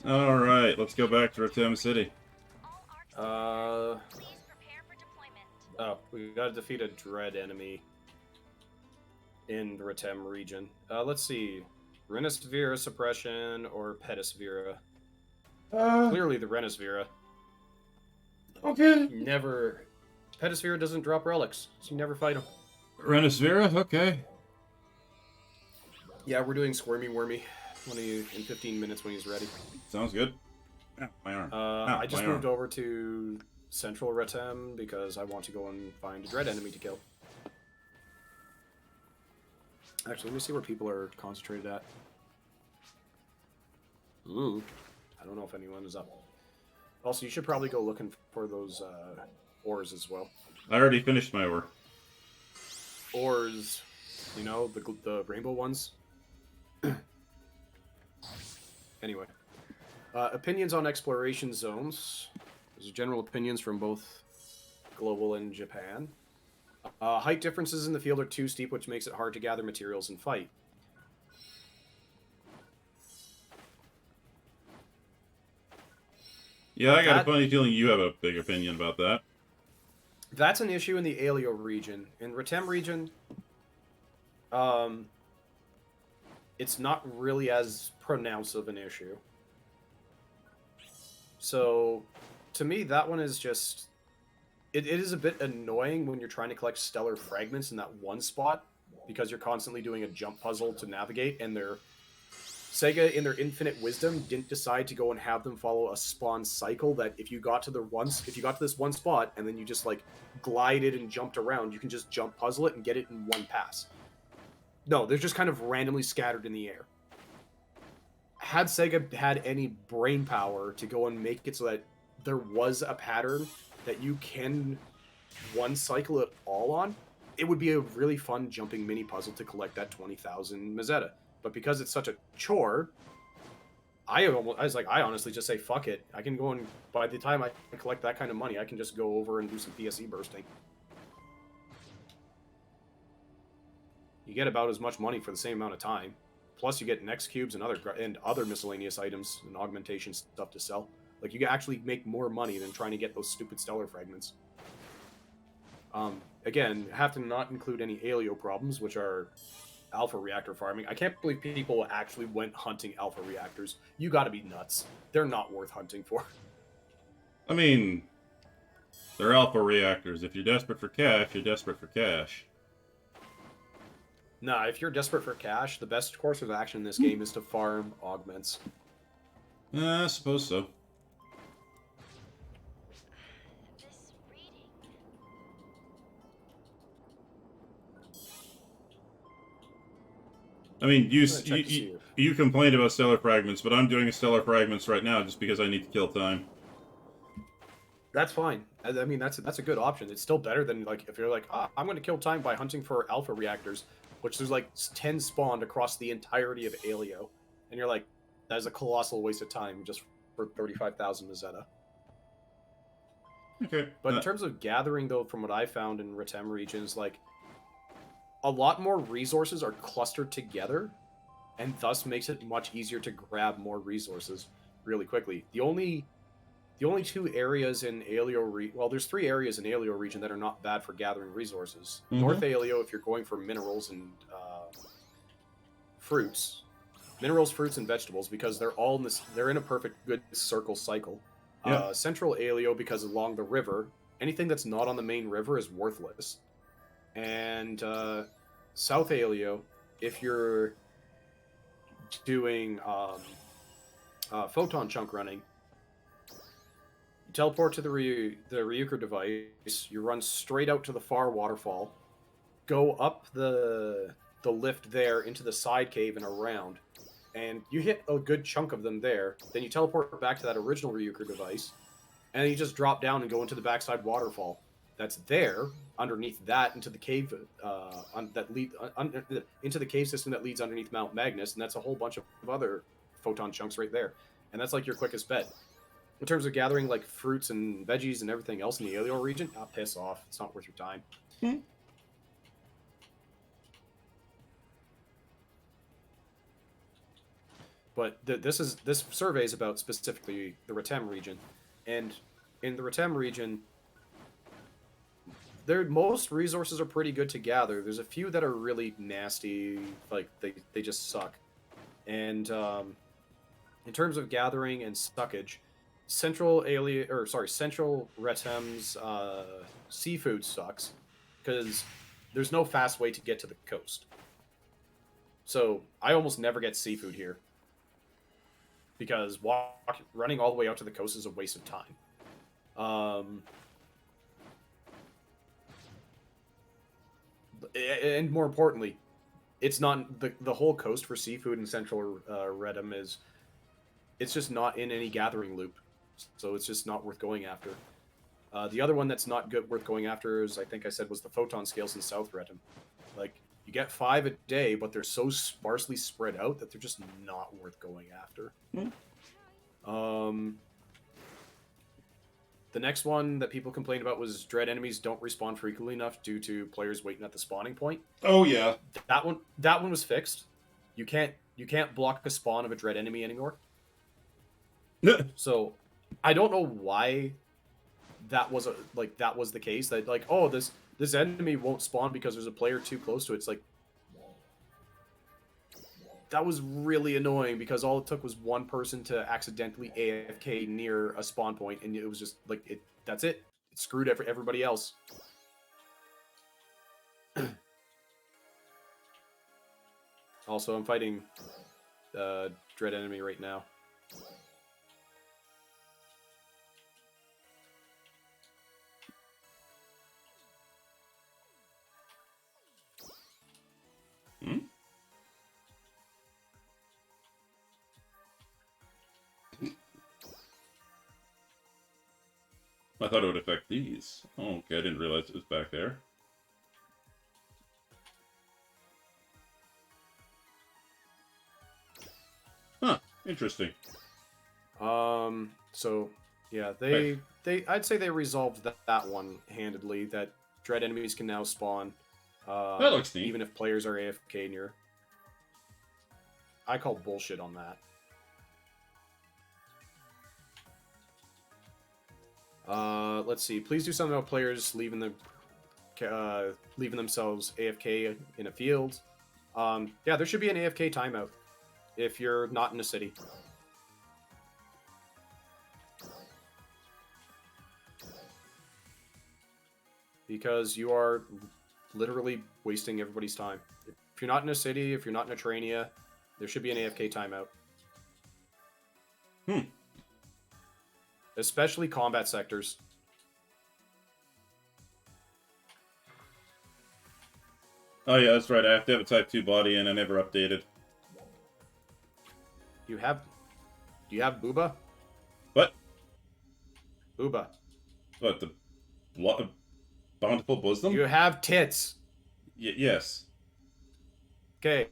S1: Alright, let's go back to Rotem City.
S2: Oh, we gotta defeat a dread enemy in the Rotem region. Let's see. Renisvira suppression or Petisvira? Clearly the Renisvira.
S1: Okay.
S2: Never. Petisvira doesn't drop relics, so you never fight him.
S1: Renisvira? Okay.
S2: Yeah, we're doing Squirmy Wormy in 15 minutes when he's ready.
S1: Sounds good. Ow, my arm.
S2: I just moved over to Central Rotem because I want to go and find a dread enemy to kill. Actually, let me see where people are concentrated at. Ooh. I don't know if anyone is up. Also, you should probably go looking for those ores as well.
S1: I already finished my ore.
S2: Ores, you know, the rainbow ones. Anyway. Opinions on exploration zones. Those are general opinions from both global and Japan. Height differences in the field are too steep, which makes it hard to gather materials and fight.
S1: Yeah, I got a funny feeling you have a big opinion about that.
S2: That's an issue in the Aleo region. In Rotem region, it's not really as pronounced of an issue. So, to me, that one is just... It is a bit annoying when you're trying to collect stellar fragments in that one spot, because you're constantly doing a jump puzzle to navigate, and Sega, in their infinite wisdom, didn't decide to go and have them follow a spawn cycle that if you got to this one spot and then you just like glided and jumped around, you can just jump puzzle it and get it in one pass. No, they're just kind of randomly scattered in the air. Had Sega had any brain power to go and make it so that there was a pattern that you can one cycle it all on, it would be a really fun jumping mini puzzle to collect that 20,000 Mazetta. But because it's such a chore, I honestly just say, fuck it. I can go and, by the time I collect that kind of money, I can just go over and do some PSE bursting. You get about as much money for the same amount of time. Plus you get next cubes and other miscellaneous items and augmentation stuff to sell. Like, you can actually make more money than trying to get those stupid stellar fragments. Again, have to not include any Aleo problems, which are alpha reactor farming. I can't believe people actually went hunting alpha reactors. You gotta be nuts. They're not worth hunting for.
S1: I mean, they're alpha reactors. If you're desperate for cash, you're desperate for cash.
S2: Nah, if you're desperate for cash, the best course of action in this game is to farm augments.
S1: I suppose so. I mean,
S2: I'm gonna check to see.
S1: you complained about stellar fragments, but I'm doing a stellar fragments right now just because I need to kill time.
S2: That's fine. I mean, that's a good option. It's still better than like if you're like, I'm going to kill time by hunting for alpha reactors, which there's like 10 spawned across the entirety of Alio, and you're like, that is a colossal waste of time just for 35,000 Mazetta.
S1: Okay.
S2: But in terms of gathering, though, from what I found in Retem regions, like a lot more resources are clustered together, and thus makes it much easier to grab more resources really quickly. The only two areas in Alio well, there's 3 areas in Alio region that are not bad for gathering resources.
S1: Mm-hmm.
S2: North Alio, if you're going for minerals and fruits, fruits, and vegetables, because they're all in this. They're in a perfect good circle cycle.
S1: Yeah.
S2: Central Alio, because along the river, anything that's not on the main river is worthless. And South Alio, if you're doing photon chunk running, you teleport to the Ryuker device, you run straight out to the far waterfall, go up the lift there into the side cave and around, and you hit a good chunk of them there. Then you teleport back to that original Ryuker device, and then you just drop down and go into the backside waterfall. That's there underneath that into the cave into the cave system that leads underneath Mount Magnus, and that's a whole bunch of other photon chunks right there, and that's like your quickest bet. In terms of gathering like fruits and veggies and everything else in the Alio region, piss off. It's not worth your time.
S1: Hmm.
S2: But this survey is about specifically the Retem region, and in the Retem region, most resources are pretty good to gather. There's a few that are really nasty, like they just suck. And in terms of gathering and suckage, Central Retem's seafood sucks because there's no fast way to get to the coast. So I almost never get seafood here because running all the way out to the coast is a waste of time. And more importantly, it's not the whole coast for seafood in Central Retem it's just not in any gathering loop, so it's just not worth going after. The other one that's not worth going after is, I think I said, was the photon scales in South Retem. Like, you get 5 a day, but they're so sparsely spread out that they're just not worth going after. The next one that people complained about was dread enemies don't respawn frequently enough due to players waiting at the spawning point.
S1: Oh yeah.
S2: That one was fixed. You can't block a spawn of a dread enemy anymore. So I don't know why that was the case. That like, oh, this enemy won't spawn because there's a player too close to it. It's like, that was really annoying because all it took was one person to accidentally AFK near a spawn point, and it was just like that's it. It screwed everybody else. Also, I'm fighting dread enemy right now.
S1: I thought it would affect these. Oh, okay, I didn't realize it was back there. Huh, interesting.
S2: So yeah, I'd say they resolved that one handedly. That dread enemies can now spawn.
S1: That looks neat.
S2: Even if players are AFK near. I call bullshit on that. Let's see. Please do something about players leaving themselves AFK in a field. Yeah, there should be an AFK timeout if you're not in a city. Because you are literally wasting everybody's time. If you're not in a city, if you're not in a Trainia, there should be an AFK timeout. Especially combat sectors.
S1: Oh yeah, that's right. I have to have a Type 2 body, and I never updated.
S2: Do you have Booba?
S1: What?
S2: Booba.
S1: What, the bountiful bosom?
S2: You have tits.
S1: Yes.
S2: Okay,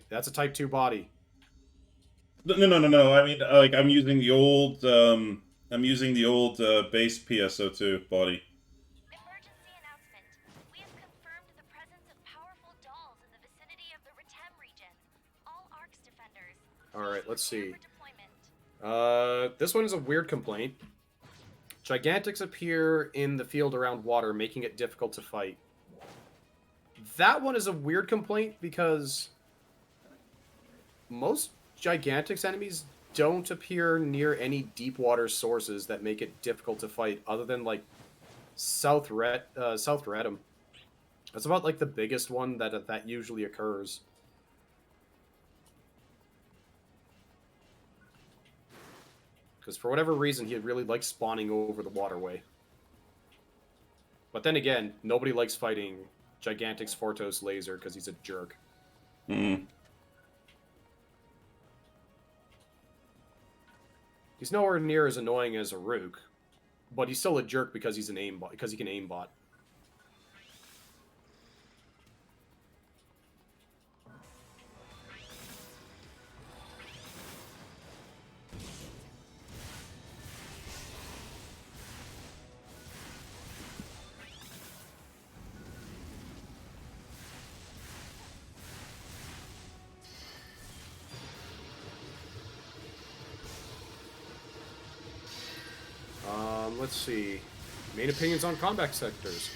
S2: that's a Type 2 body.
S1: No. I mean, like, I'm using the old, base PSO2 body.
S3: Emergency announcement. We have confirmed the presence of powerful dolls in the vicinity of the Retem region. All ARCS defenders.
S2: Alright, let's see.
S3: For deployment.
S2: This one is a weird complaint. Gigantics appear in the field around water, making it difficult to fight. That one is a weird complaint because most Gigantics enemies don't appear near any deep water sources that make it difficult to fight, other than like South Redham. That's about like the biggest one that usually occurs. Because for whatever reason, he really likes spawning over the waterway. But then again, nobody likes fighting Gigantic's Fortos Laser because he's a jerk.
S1: Hmm.
S2: He's nowhere near as annoying as a Rook, but he's still a jerk because he's an aimbot, because he can aimbot. Let's see. Main opinions on combat sectors.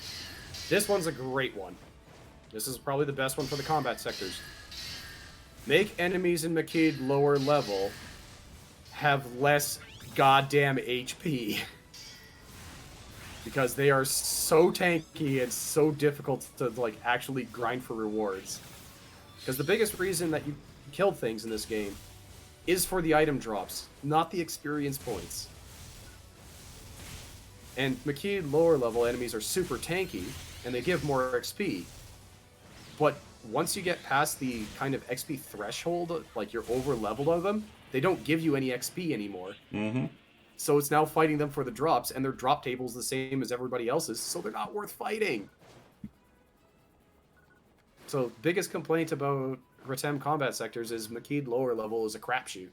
S2: This one's a great one. This is probably the best one for the combat sectors. Make enemies in Makid lower level have less goddamn HP. Because they are so tanky and so difficult to like actually grind for rewards. Because the biggest reason that you killed things in this game is for the item drops, not the experience points. And Makid lower level enemies are super tanky, and they give more XP. But once you get past the kind of XP threshold, like you're over leveled on them, they don't give you any XP anymore.
S1: Mm-hmm.
S2: So it's now fighting them for the drops, and their drop table's the same as everybody else's, so they're not worth fighting. So biggest complaint about Retem combat sectors is Makid lower level is a crapshoot.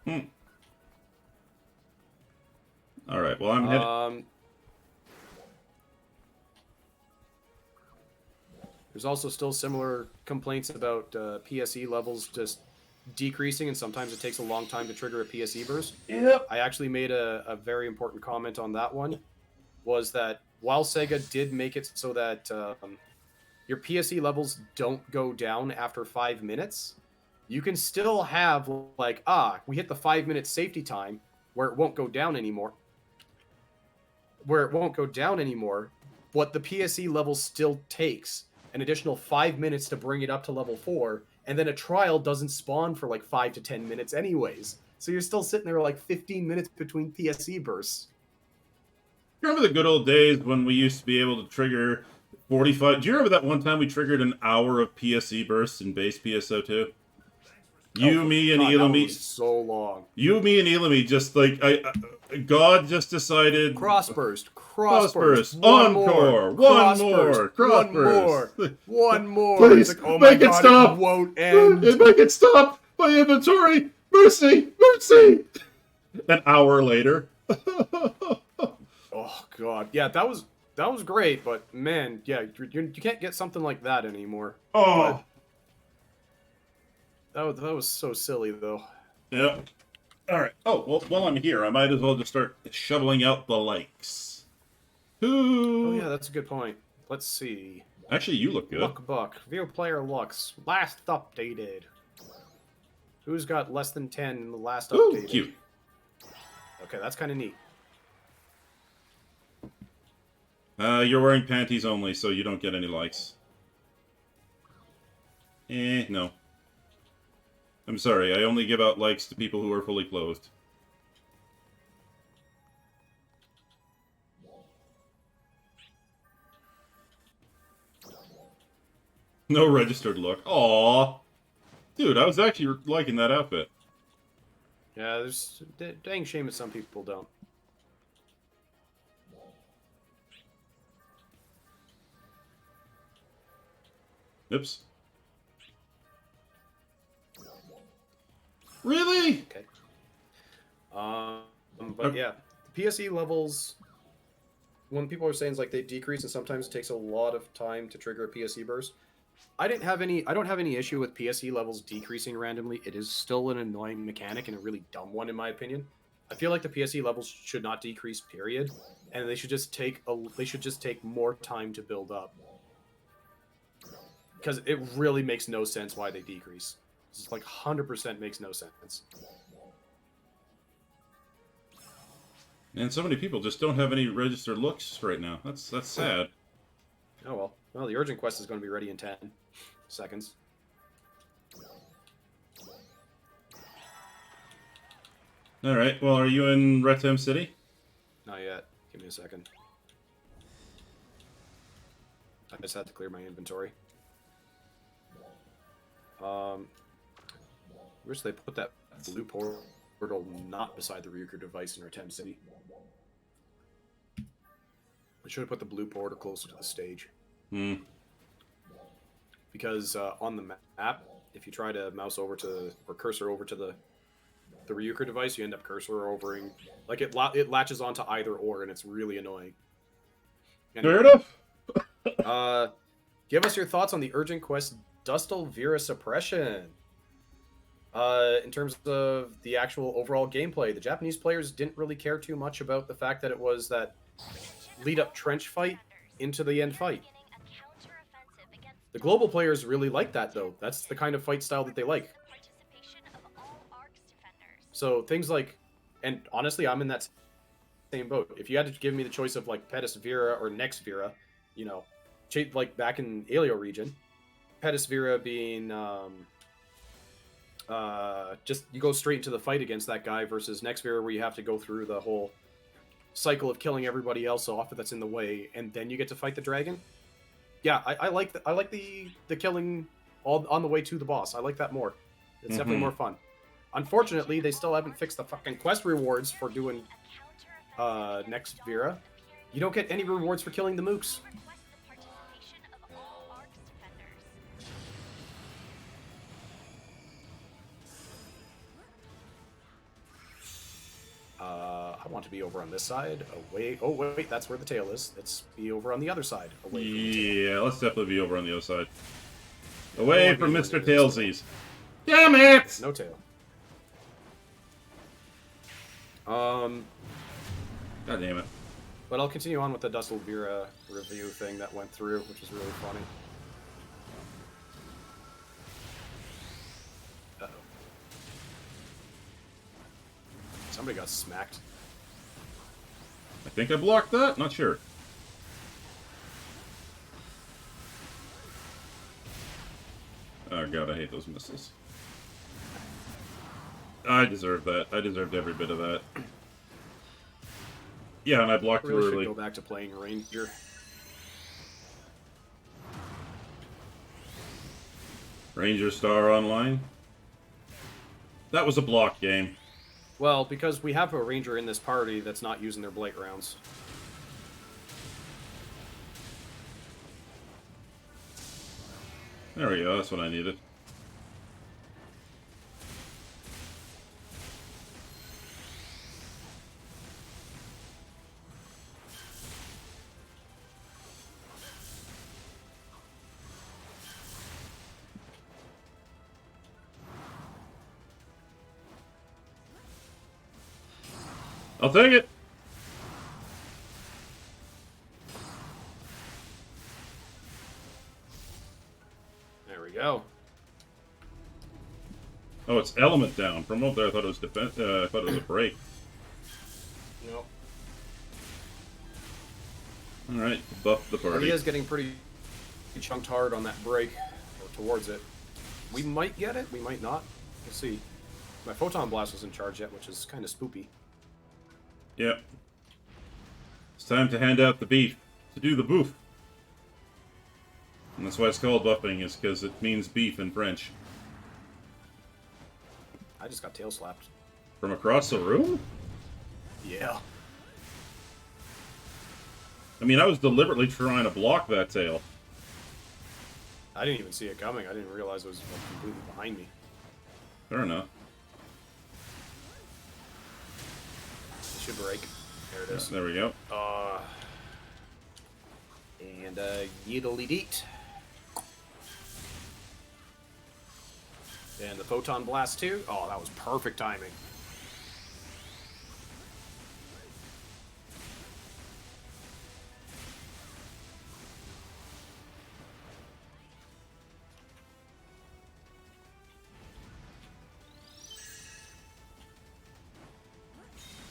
S1: Hmm. All right. Well, I'm headed.
S2: There's also still similar complaints about PSE levels just decreasing, and sometimes it takes a long time to trigger a PSE burst.
S1: Yep.
S2: I actually made a very important comment on that one, was that while Sega did make it so that your PSE levels don't go down after 5 minutes, you can still have, like, we hit the 5-minute safety time where it won't go down anymore. But the PSE level still takes an additional 5 minutes to bring it up to level 4, and then a trial doesn't spawn for like 5 to 10 minutes anyways. So you're still sitting there like 15 minutes between PSE bursts.
S1: Remember the good old days when we used to be able to trigger 45? Do you remember that one time we triggered an hour of PSE bursts in base PSO2? Me, and Elami.
S2: That was so long.
S1: You, me, and Elami just like God just decided.
S2: Crossburst.
S1: Encore.
S2: One more.
S1: Please,
S2: like, oh
S1: make
S2: my
S1: it
S2: God,
S1: stop.
S2: It won't end.
S1: Make it stop. My inventory. Mercy. An hour later.
S2: Oh God. Yeah, that was great, but man, yeah, you can't get something like that anymore.
S1: Oh.
S2: That was so silly though.
S1: Yep. All right. Oh, well, while I'm here, I might as well just start shoveling out the likes.
S2: Oh yeah, that's a good point. Let's see.
S1: Actually, you look good.
S2: Lookbook. View player looks. Last updated. Who's got less than 10 in the last
S1: Ooh,
S2: updated?
S1: cute.
S2: Okay, that's kind of neat.
S1: You're wearing panties only, so you don't get any likes. No. I'm sorry, I only give out likes to people who are fully clothed. No registered look. Aww. Dude, I was actually liking that outfit.
S2: Yeah, there's dang shame that some people don't.
S1: Oops. Really?
S2: Okay. But yeah, the PSE levels. When people are saying like they decrease and sometimes it takes a lot of time to trigger a PSE burst. I don't have any issue with PSE levels decreasing randomly. It is still an annoying mechanic and a really dumb one in my opinion. I feel like the PSE levels should not decrease, period, and they should just take more time to build up. Because it really makes no sense why they decrease. It's like 100% makes no sense.
S1: And so many people just don't have any registered looks right now. That's sad.
S2: Oh well. Well, the urgent quest is going to be ready in 10 seconds.
S1: Alright, well, are you in Retem City?
S2: Not yet. Give me a second. I just had to clear my inventory. Wish they put that blue portal not beside the Ryuker device in Retem City. They should have put the blue portal closer to the stage.
S1: Hmm.
S2: Because on the map, if you try to mouse over to or cursor over to the Ryuker device, you end up cursor overing. Like it latches onto either or, and it's really annoying.
S1: Fair enough.
S2: Give us your thoughts on the urgent quest Dustal Vera suppression. In terms of the actual overall gameplay, the Japanese players didn't really care too much about the fact that it was that lead-up trench fight into the end fight. The global players really like that, though. That's the kind of fight style that they like. So things like, and honestly, I'm in that same boat. If you had to give me the choice of like Pettis Vera or Next Vera, you know, like back in Aleo region, Pettis Vera being just you go straight into the fight against that guy versus Next Vera where you have to go through the whole cycle of killing everybody else off that's in the way, and then you get to fight the dragon. Yeah, I like the killing all on the way to the boss. I like that more. It's definitely more fun. Unfortunately, they still haven't fixed the fucking quest rewards for doing Next Vera. You don't get any rewards for killing the mooks. I want to be over on this side. Away. Oh wait, that's where the tail is. Let's be over on the other side. Away from the tail.
S1: Yeah, let's definitely be over on the other side. Away from Mr. Tailsies. Damn it!
S2: No tail.
S1: God damn it.
S2: But I'll continue on with the Dustal Vera review thing that went through, which is really funny. Uh-oh. Somebody got smacked.
S1: I think I blocked that? Not sure. Oh god, I hate those missiles. I deserve that. I deserved every bit of that. Yeah, and I blocked
S2: Really
S1: too
S2: should
S1: early.
S2: go back to playing Ranger.
S1: Ranger Star Online. That was a block game.
S2: Well, because we have a Ranger in this party that's not using their Blight rounds.
S1: There we go, that's what I needed. I'll take it!
S2: There we go.
S1: Oh, it's element down. From up there, I thought it was defense. I thought it was a break.
S2: Nope.
S1: All right, buff the
S2: He
S1: party.
S2: is getting pretty chunked hard on that break, or towards it. We might get it, we might not. We'll see. My Photon Blast wasn't charged yet, which is kind of spoopy.
S1: Yep. It's time to hand out the beef. To do the boof. And that's why it's called buffing, is because it means beef in French.
S2: I just got tail slapped.
S1: From across the room?
S2: Yeah.
S1: I mean, I was deliberately trying to block that tail.
S2: I didn't even see it coming. I didn't realize it was like, completely behind me.
S1: Fair enough.
S2: It should break. There it is.
S1: There we go.
S2: And yeedly deet. And the photon blast too. Oh, that was perfect timing.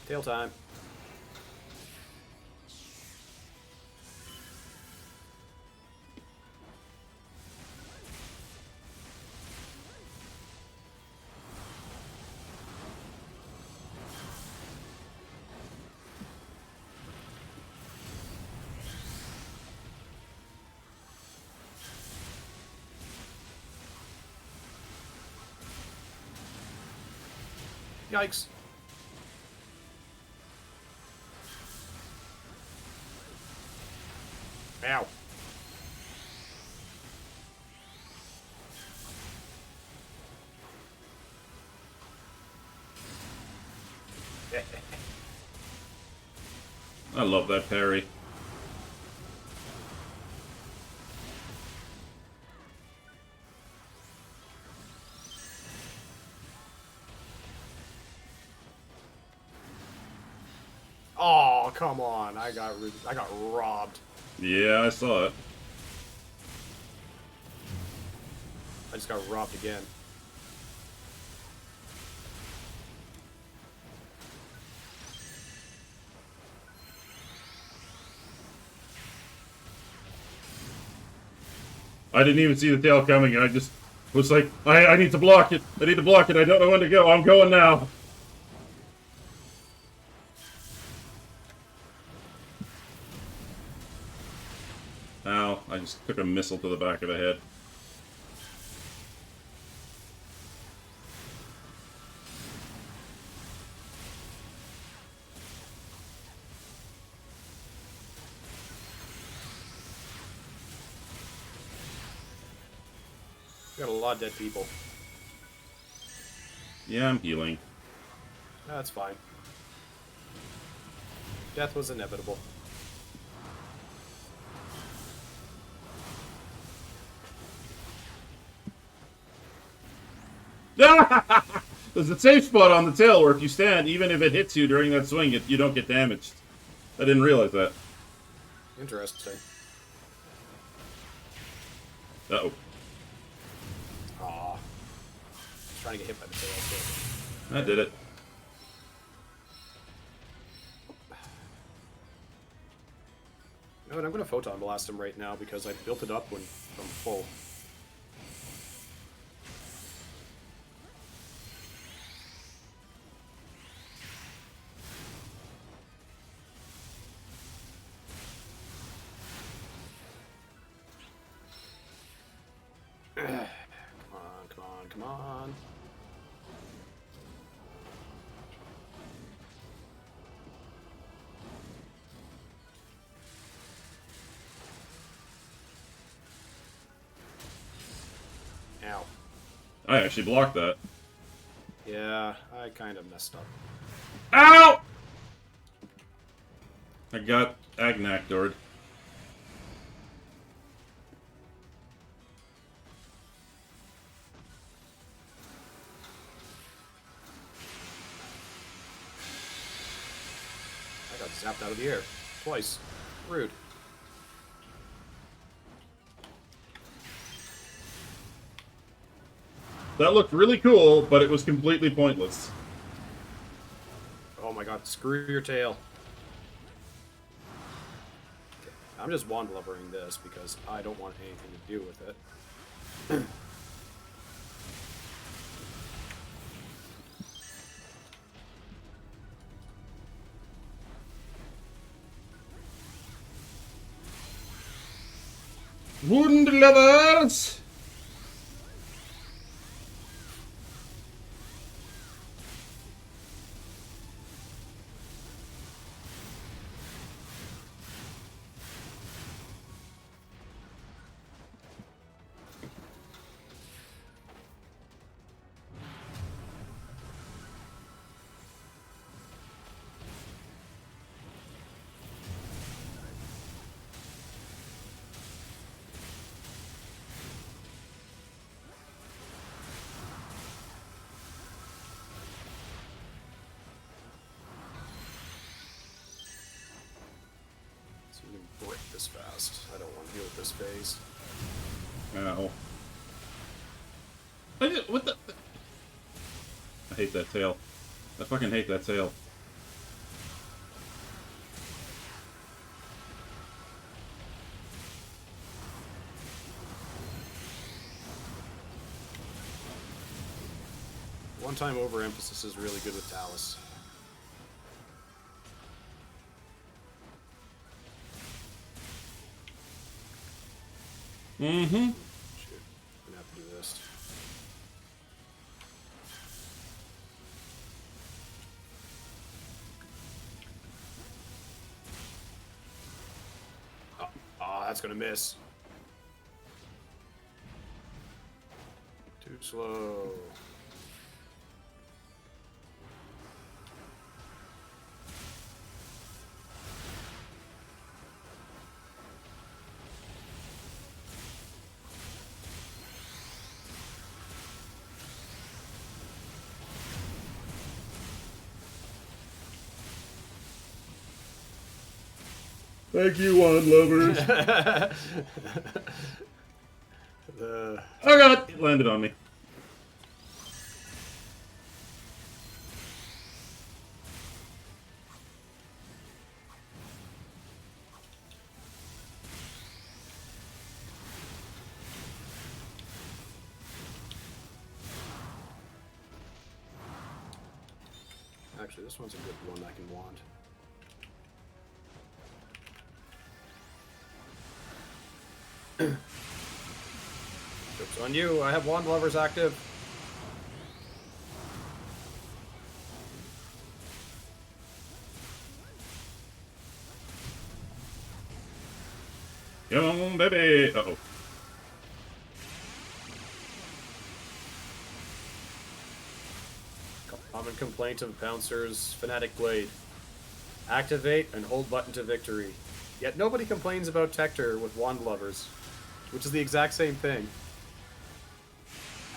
S2: Tail time. Yikes. Ow.
S1: I love that parry.
S2: Oh, come on. I got robbed.
S1: Yeah, I saw it.
S2: I just got robbed again.
S1: I didn't even see the tail coming, and I just was like, I need to block it. I need to block it. I don't know when to go. I'm going now. Ow, I just took a missile to the back of the head.
S2: We got a lot of dead people.
S1: Yeah, I'm healing.
S2: That's fine. Death was inevitable.
S1: There's a safe spot on the tail where if you stand, even if it hits you during that swing, you don't get damaged. I didn't realize that.
S2: Interesting.
S1: Uh-oh.
S2: Aw. Trying to get hit by the tail.
S1: I did it.
S2: You know what, I'm going to photon blast him right now because I built it up when from full. Come on, come on, come on. Ow.
S1: I actually blocked that.
S2: Yeah, I kind of messed up.
S1: Ow! I got Agnakdored.
S2: I got zapped out of the air. Twice. Rude.
S1: That looked really cool, but it was completely pointless.
S2: Oh my god, screw your tail. Okay, I'm just wand levering this because I don't want anything to do with it.
S1: Wound lovers!
S2: So you can break this fast. I don't want to deal with this phase.
S1: Ow. What the? I hate that tail. I fucking hate that tail.
S2: One-time overemphasis is really good with Talus.
S1: Mm-hmm.
S2: Shoot, I'm gonna have to do this. Oh, that's gonna miss. Too slow.
S1: Thank you, wand lovers.
S2: uh,
S1: Oh god, it landed on me.
S2: actually, this one's a good one I can wand. Joke's on you, I have wand lovers active.
S1: Come on, baby. Uh-oh.
S2: Common complaint of Bouncer's Fanatic Blade. Activate and hold button to victory. Yet nobody complains about Tector with wand lovers, which is the exact same thing.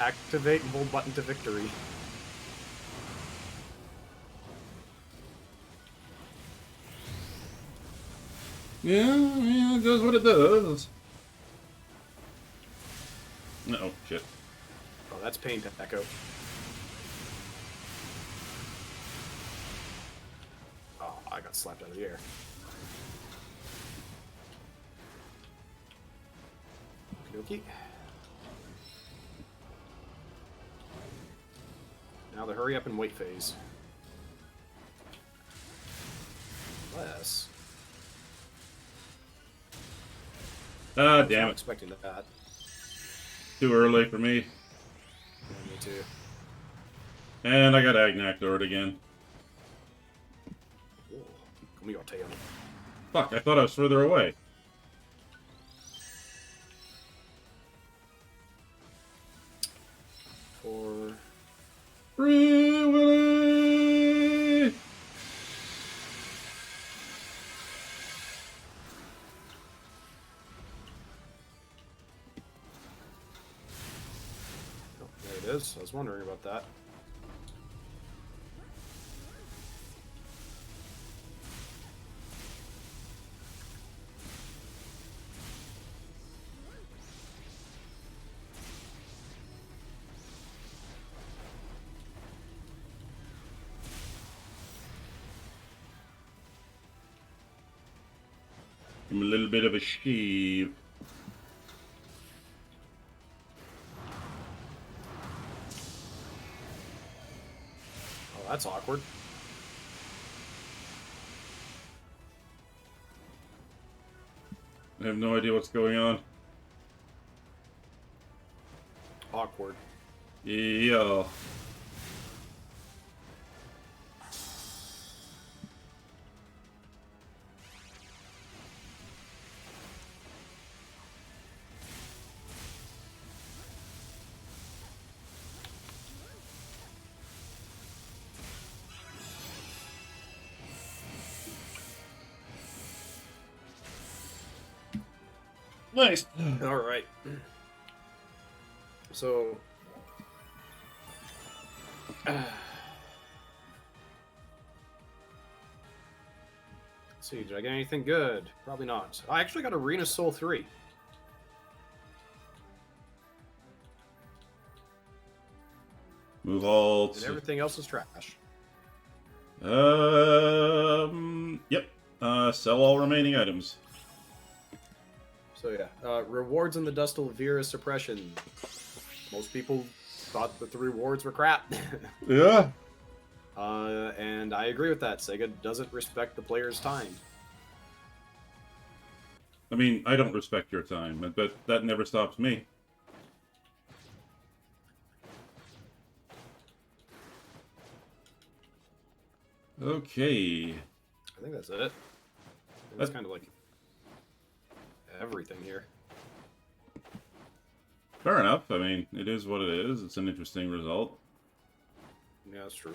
S2: Activate and hold button to victory.
S1: Yeah, it does what it does. Uh-oh, shit.
S2: Oh, that's pain echo. Oh, I got slapped out of the air. Okie dokie. Now the hurry up and wait phase. Unless...
S1: Ah,
S2: I was
S1: damn
S2: not
S1: it.
S2: expecting that.
S1: Too early for me.
S2: Yeah, me too.
S1: And I got Agnacdored again.
S2: Oh, come here, tail.
S1: Fuck, I thought I was further away.
S2: For...
S1: Free Willy!
S2: Oh, there it is. I was wondering about that.
S1: I'm a little bit of a sheave.
S2: Oh, that's awkward.
S1: I have no idea what's going on.
S2: awkward.
S1: Yeah. Nice.
S2: All right. So. Let's see, did I get anything good? Probably not. I actually got Arena Soul 3.
S1: Move all.
S2: And everything else is trash.
S1: Yep. Sell all remaining items.
S2: So yeah, rewards in the Dust Elvira suppression. Most people thought that the rewards were crap.
S1: Yeah.
S2: And I agree with that. Sega doesn't respect the player's time.
S1: I mean, I don't respect your time, but that never stops me. Okay.
S2: I think that's it. That's kind of like everything here.
S1: Fair enough. I mean, it is what it is. It's an interesting result.
S2: Yeah, that's true.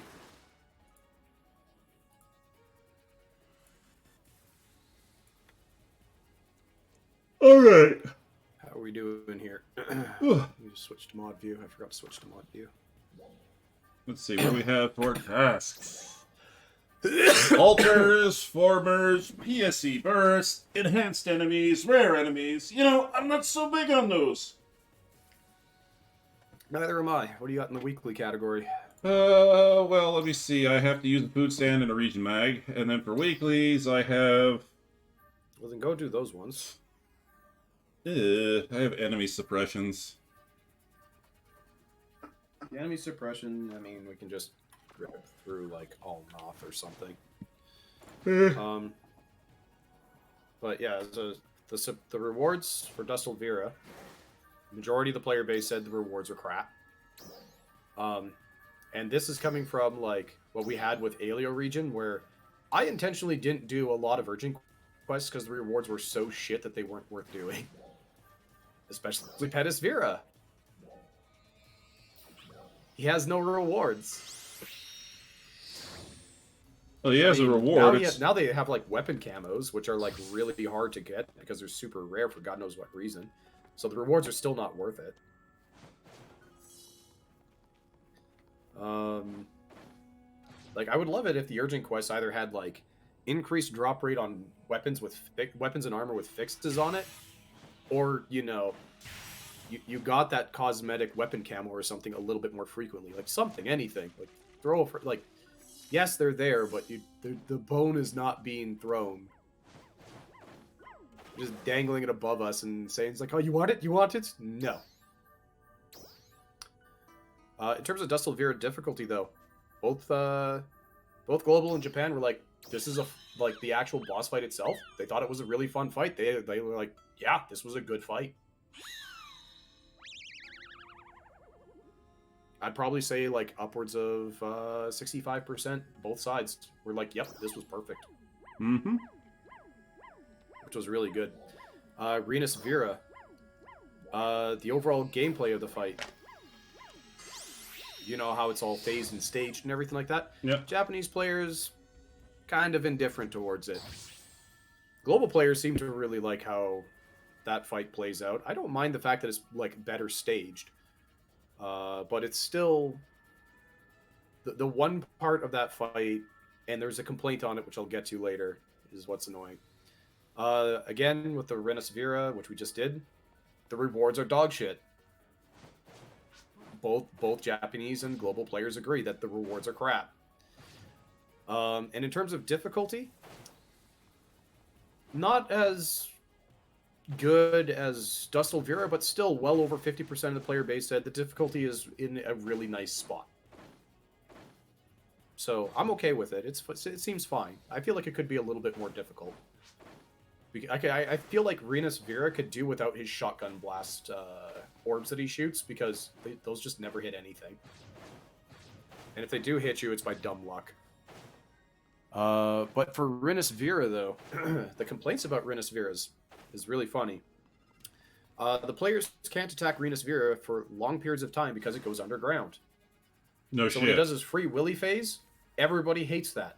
S1: All right.
S2: How are we doing here? Let me just switch to mod view. I forgot to switch to mod view.
S1: Let's see what do we have for tasks. Altars, formers, PSE burst, enhanced enemies, rare enemies. You know, I'm not so big on those.
S2: Neither am I. What do you got in the weekly category?
S1: Well, let me see. I have to use a food stand and a region mag. And then for weeklies, I have...
S2: Well, then go do those ones.
S1: I have enemy suppressions.
S2: The enemy suppression, I mean, we can just rip through, like, all Noth or something. But yeah, the rewards for Dust Elvira, majority of the player base said the rewards are crap. And this is coming from, like, what we had with Alio region, where I intentionally didn't do a lot of urgent quests because the rewards were so shit that they weren't worth doing. Especially Phantasy. He has no rewards.
S1: Well, he has a reward.
S2: Now they have, like, weapon camos, which are, like, really hard to get because they're super rare for God knows what reason. So the rewards are still not worth it. Like, I would love it if the urgent quests either had, like, increased drop rate on weapons with weapons and armor with fixes on it, or, you know, you got that cosmetic weapon camo or something a little bit more frequently, like something, anything, like throw for, like, yes, they're there, but the bone is not being thrown. Just dangling it above us and saying, it's like, oh, you want it? You want it? No. In terms of Dust Elvira difficulty, though, both Global and Japan were like, this is like the actual boss fight itself. They thought it was a really fun fight. They were like, yeah, this was a good fight. I'd probably say like upwards of 65%. Both sides were like, yep, this was perfect.
S1: Mm-hmm.
S2: Which was really good. Renus Vera. The overall gameplay of the fight. You know how it's all phased and staged and everything like that?
S1: Yep.
S2: Japanese players, kind of indifferent towards it. Global players seem to really like how that fight plays out. I don't mind the fact that it's, like, better staged. But it's still... The one part of that fight, and there's a complaint on it, which I'll get to later, is what's annoying. Again, with the Renus Vera, which we just did, the rewards are dog shit. Both Japanese and global players agree that the rewards are crap. And in terms of difficulty, not as good as Dust Elvira, but still well over 50% of the player base said the difficulty is in a really nice spot. So I'm okay with it. It seems fine. I feel like it could be a little bit more difficult. I feel like Renus Vera could do without his shotgun blast orbs that he shoots, because those just never hit anything. And if they do hit you, it's by dumb luck. But for Renus Vera, though, the complaints about Renus Vera is really funny. The players can't attack Renus Vera for long periods of time because it goes underground.
S1: No
S2: So
S1: shit.
S2: when he does his Free Willy phase, everybody hates that.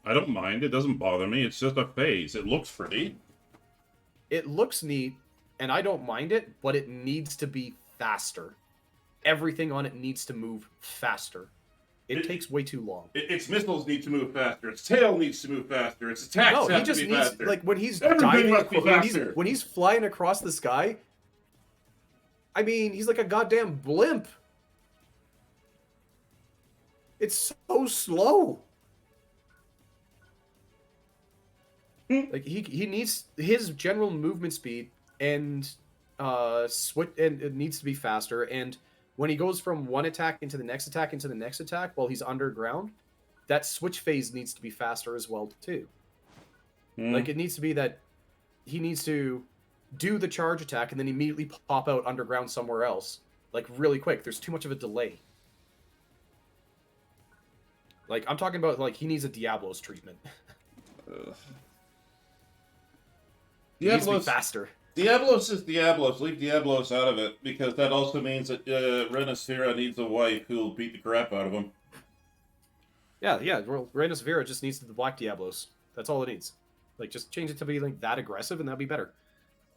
S1: I don't mind. It doesn't bother me. It's just a phase. It looks pretty.
S2: It looks neat, and I don't mind it, but it needs to be faster. Everything on it needs to move faster. It takes way too long.
S1: Its missiles need to move faster. Its tail needs to move faster. Its attacks
S2: No, he
S1: have
S2: just
S1: to be
S2: needs
S1: faster.
S2: like when he's
S1: Everything
S2: diving,
S1: must be faster.
S2: when he's flying across the sky. I mean, he's like a goddamn blimp. It's so slow. Like he needs his general movement speed and switch, and it needs to be faster. And when he goes from one attack into the next attack into the next attack while he's underground, that switch phase needs to be faster as well too. Like it needs to be that he needs to do the charge attack and then immediately pop out underground somewhere else, like really quick. There's too much of a delay. Like I'm talking about, like he needs a Diablos treatment. It needs to be faster.
S1: Diablos is Diablos. Leave Diablos out of it, because that also means that Renus Vera needs a wife who'll beat the crap out of him.
S2: Yeah. Well, Renus Vera just needs the Black Diablos. That's all it needs. Like, just change it to be like that aggressive, and that'll be better.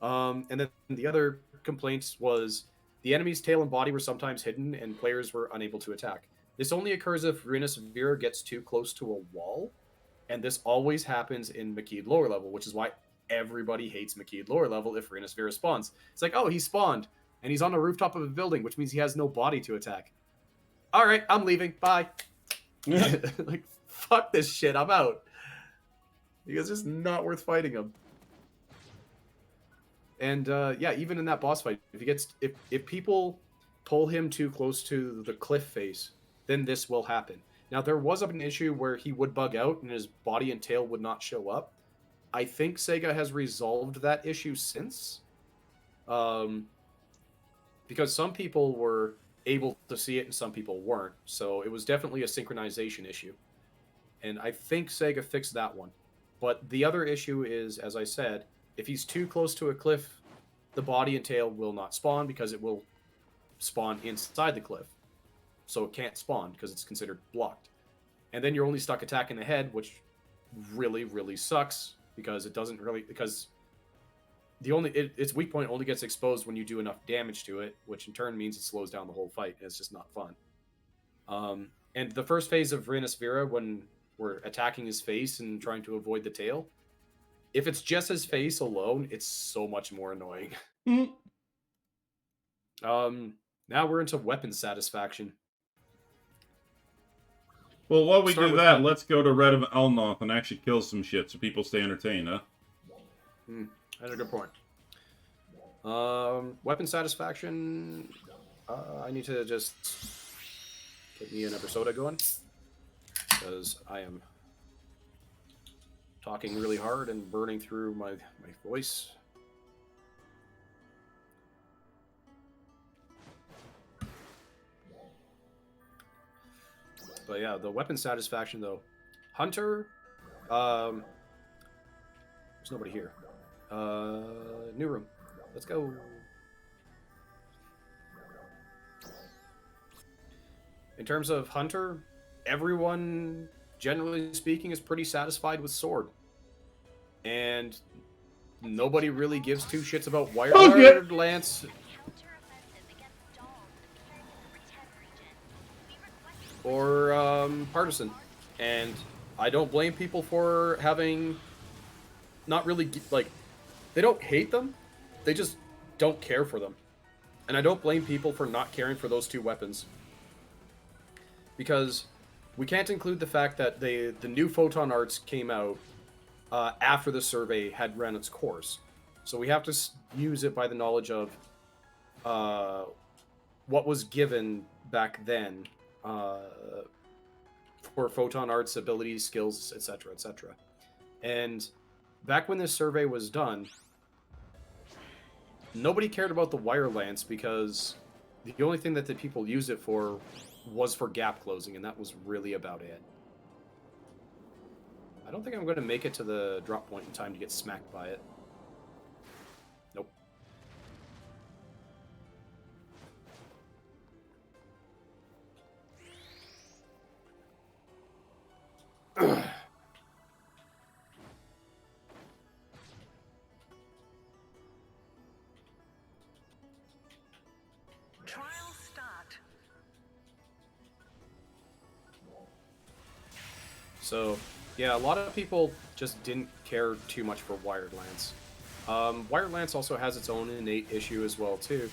S2: And then the other complaints was the enemy's tail and body were sometimes hidden, and players were unable to attack. This only occurs if Renus Vera gets too close to a wall, and this always happens in Makid lower level, which is why everybody hates Makid lower level if Renus Vera spawns. It's like, oh, he spawned, and he's on the rooftop of a building, which means he has no body to attack. All right, I'm leaving. Bye. Like, fuck this shit. I'm out. Because it's just not worth fighting him. And yeah, even in that boss fight, if people pull him too close to the cliff face, then this will happen. Now, there was an issue where he would bug out and his body and tail would not show up. I think Sega has resolved that issue since. Because some people were able to see it and some people weren't. So it was definitely a synchronization issue. And I think Sega fixed that one. But the other issue is, as I said, if he's too close to a cliff, the body and tail will not spawn because it will spawn inside the cliff. So it can't spawn because it's considered blocked. And then you're only stuck attacking the head, which really, really sucks because it doesn't really... Because its weak point only gets exposed when you do enough damage to it, which in turn means it slows down the whole fight, and it's just not fun. And the first phase of Renus Vera, when we're attacking his face and trying to avoid the tail, if it's just his face alone, it's so much more annoying. Now we're into weapon satisfaction.
S1: Well, while we
S2: Start
S1: do
S2: with
S1: that,
S2: Hunt.
S1: let's go to Red of Elnoth and actually kill some shit so people stay entertained, huh?
S2: That's a good point. Weapon satisfaction. I need to just get me another soda going because I am talking really hard and burning through my voice. But yeah, the weapon satisfaction though. Hunter, there's nobody here. New room. Let's go. In terms of Hunter, everyone, generally speaking, is pretty satisfied with Sword. And nobody really gives two shits about Wired Lance
S3: Counter-offensive against dolls appeared in the Retem region. We requested
S2: or Partisan. And I don't blame people for having not really, like, they don't hate them, they just don't care for them. And I don't blame people for not caring for those two weapons. Because we can't include the fact that the new Photon Arts came out after the survey had run its course. So we have to use it by the knowledge of what was given back then for Photon Arts abilities, skills, etc., etc. And back when this survey was done, nobody cared about the wire lance because the only thing that the people used it for was for gap closing, and that was really about it. I don't think I'm going to make it to the drop point in time to get smacked by it. Nope.
S4: Trial start.
S2: So, yeah, a lot of people just didn't care too much for Wired Lance. Wired Lance also has its own innate issue as well, too.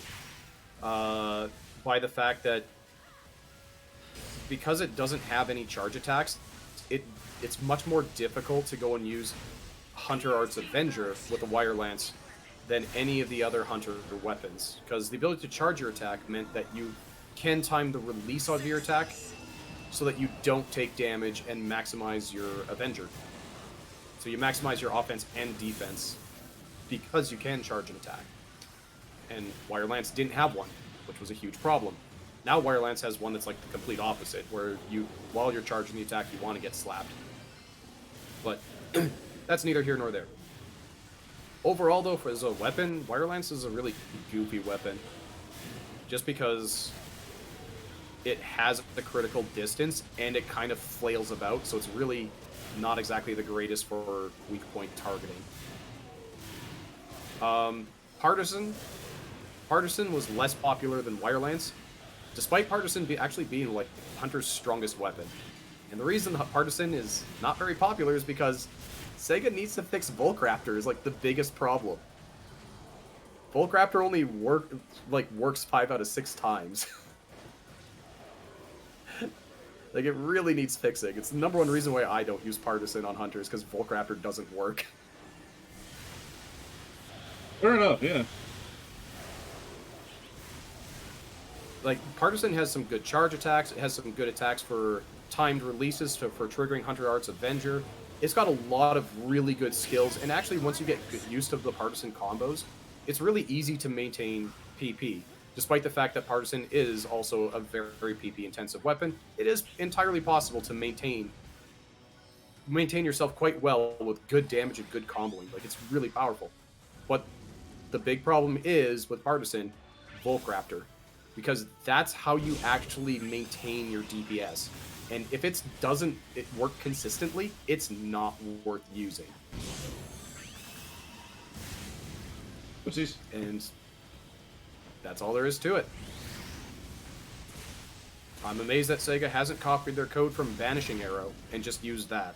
S2: By the fact that because it doesn't have any charge attacks, it's much more difficult to go and use Hunter Arts Avenger with a Wire Lance than any of the other Hunter weapons. Because the ability to charge your attack meant that you can time the release of your attack so that you don't take damage and maximize your Avenger. So you maximize your offense and defense because you can charge an attack. And Wire Lance didn't have one, which was a huge problem. Now Wire Lance has one that's like the complete opposite, where while you're charging the attack, you want to get slapped. But that's neither here nor there. Overall, though, as a weapon, Wire Lance is a really goofy weapon. Just because it has the critical distance, and it kind of flails about, so it's really not exactly the greatest for weak point targeting. Partisan was less popular than Wire Lance, despite Partisan actually being like Hunter's strongest weapon. And the reason that Partisan is not very popular is because Sega needs to fix Volcraptor is like the biggest problem. Volcraptor only works 5 out of 6 times. Like, it really needs fixing. It's the #1 reason why I don't use Partisan on Hunters, because Volcraptor doesn't work.
S1: Fair enough, yeah.
S2: Like, Partisan has some good charge attacks. It has some good attacks for timed releases for triggering Hunter Arts Avenger. It's got a lot of really good skills, and actually, once you get used to the Partisan combos, it's really easy to maintain PP. Despite the fact that Partisan is also a very, very PP-intensive weapon, it is entirely possible to maintain yourself quite well with good damage and good comboing. Like, it's really powerful. But the big problem is, with Partisan, Volcraptor. Because that's how you actually maintain your DPS. And if it doesn't work consistently, it's not worth using.
S1: Oopsies.
S2: And that's all there is to it. I'm amazed that Sega hasn't copied their code from Vanishing Arrow and just used that.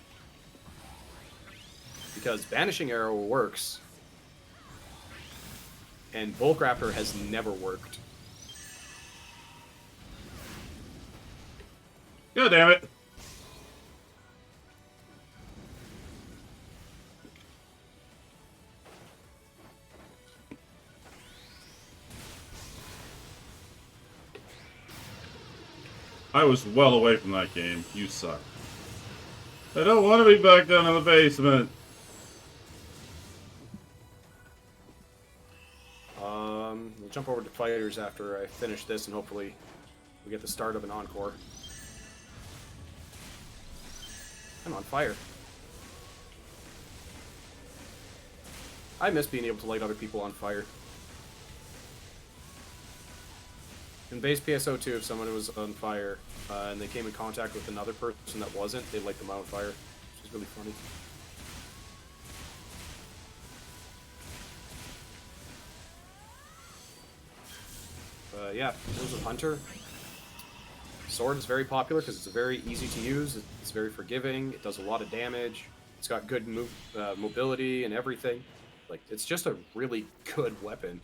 S2: Because Vanishing Arrow works, and Volcraptor has never worked.
S1: God damn it. I was well away from that game. You suck. I don't want to be back down in the basement.
S2: We'll jump over to fighters after I finish this, and hopefully we get the start of an encore. I'm on fire. I miss being able to light other people on fire. In base PSO2, if someone was on fire and they came in contact with another person that wasn't, they'd light them on fire, which is really funny. Yeah, in terms of Hunter, Sword is very popular because it's very easy to use, it's very forgiving, it does a lot of damage, it's got good mobility and everything. Like, it's just a really good weapon.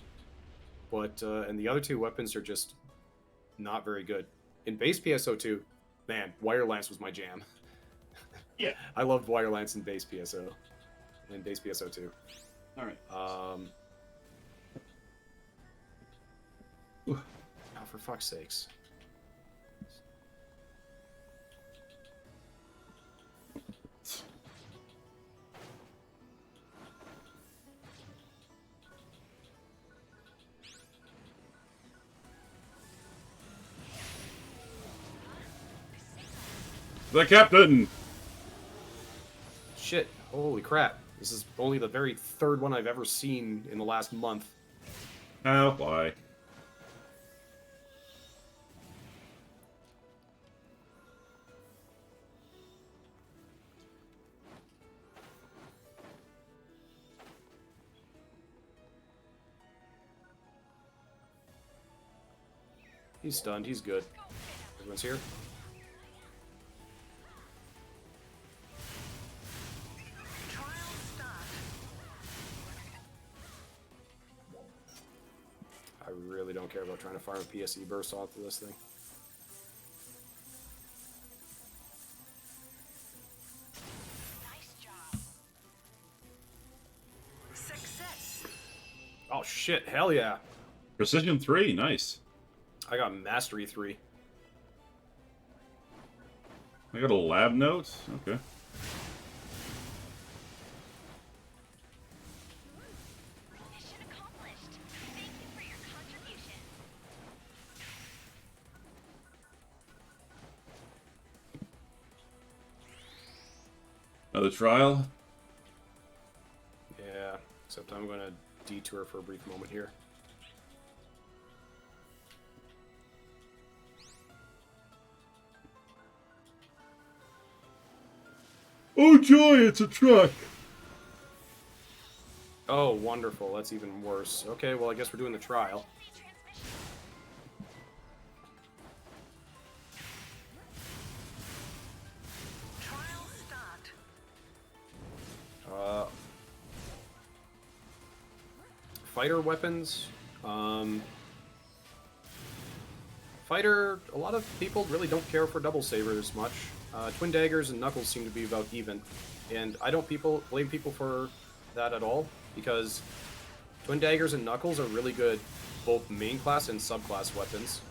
S2: But, and the other two weapons are just not very good. In base PSO2, man, Wire Lance was my jam.
S1: Yeah.
S2: I loved Wire Lance in base PSO. In base PSO2.
S1: Alright.
S2: Oh, for fuck's sakes.
S1: The captain!
S2: Shit. Holy crap. This is only the very third one I've ever seen in the last month.
S1: How? Why?
S2: He's stunned. He's good. Everyone's here. I really don't care about trying to farm a PSE burst onto this thing.
S3: Nice job.
S4: Success.
S2: Oh shit, hell yeah.
S1: Precision 3, nice.
S2: I got Mastery 3.
S1: I got a lab note? Okay.
S3: Mission accomplished. Thank you for your contribution.
S1: Another trial?
S2: Yeah, except I'm gonna detour for a brief moment here.
S1: Oh joy, it's a truck!
S2: Oh, wonderful. That's even worse. Okay, well, I guess we're doing the trial.
S3: The transmission.
S4: Trial start.
S2: Fighter weapons. Fighter, a lot of people really don't care for double sabers much. Twin daggers and knuckles seem to be about even, and I don't blame people for that at all, because twin daggers and knuckles are really good, both main class and subclass weapons.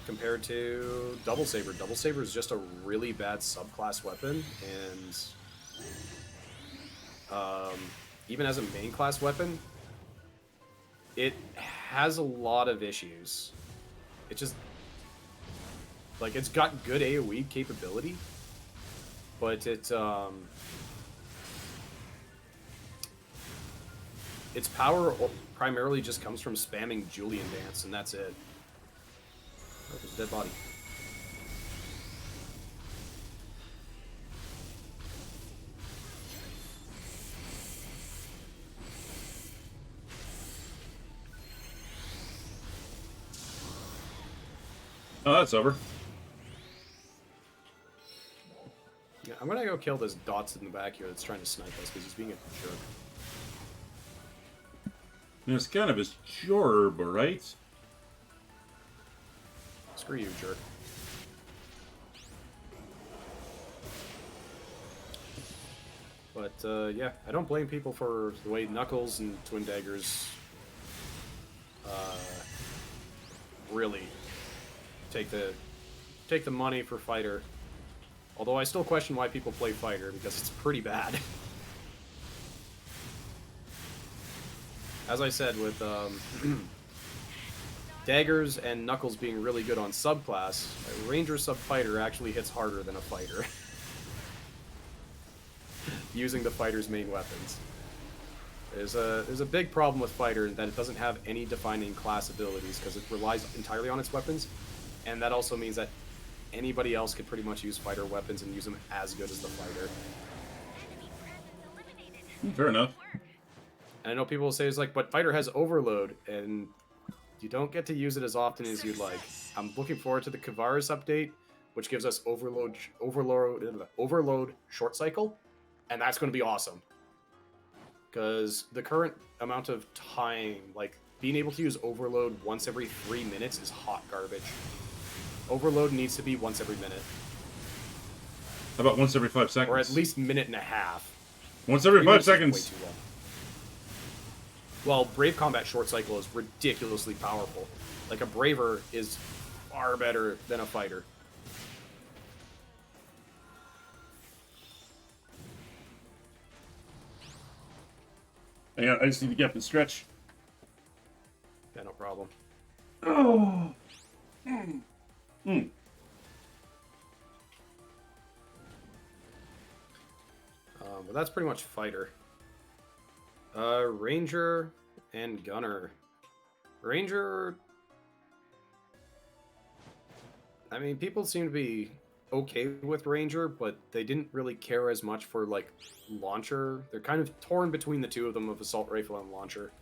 S2: Compared to double saber. Double saber is just a really bad subclass weapon, and even as a main class weapon, it has a lot of issues. It just, like, it's got good AoE capability, but its power primarily just comes from spamming Julian Dance, and that's it. Oh, there's a dead body.
S1: Oh, that's over.
S2: Yeah, I'm gonna go kill this Dots in the back here that's trying to snipe us because he's being a jerk.
S1: And it's kind of his jorb, right?
S2: Screw you, jerk. But yeah, I don't blame people for the way Knuckles and Twin Daggers really take the money for Fighter. Although I still question why people play Fighter, because it's pretty bad. As I said, with Daggers and Knuckles being really good on subclass, a Ranger sub-fighter actually hits harder than a fighter. Using the fighter's main weapons. There's a big problem with Fighter in that it doesn't have any defining class abilities because it relies entirely on its weapons, and that also means that anybody else could pretty much use Fighter weapons and use them as good as the Fighter.
S3: Enemy presence eliminated.
S1: Fair enough.
S3: Work.
S2: And I know people will say it's like, but Fighter has Overload, and you don't get to use it as often as you'd like. I'm looking forward to the Kavaris update, which gives us Overload short cycle, and that's going to be awesome. Because the current amount of time, like, being able to use Overload once every 3 minutes is hot garbage. Overload needs to be once every minute.
S1: How about once every 5 seconds?
S2: Or at least minute and a half.
S1: Once every
S2: 3
S1: 5
S2: minutes is
S1: seconds.
S2: way too long. Well, Brave Combat Short Cycle is ridiculously powerful. Like, a Braver is far better than a Fighter.
S1: Hang on, I just need to get up and stretch.
S2: Yeah, no problem.
S1: Oh.
S2: But that's pretty much fighter. Ranger and gunner. Ranger. I mean, people seem to be okay with Ranger, but they didn't really care as much for, like, launcher. They're kind of torn between the two of them, of assault rifle and launcher.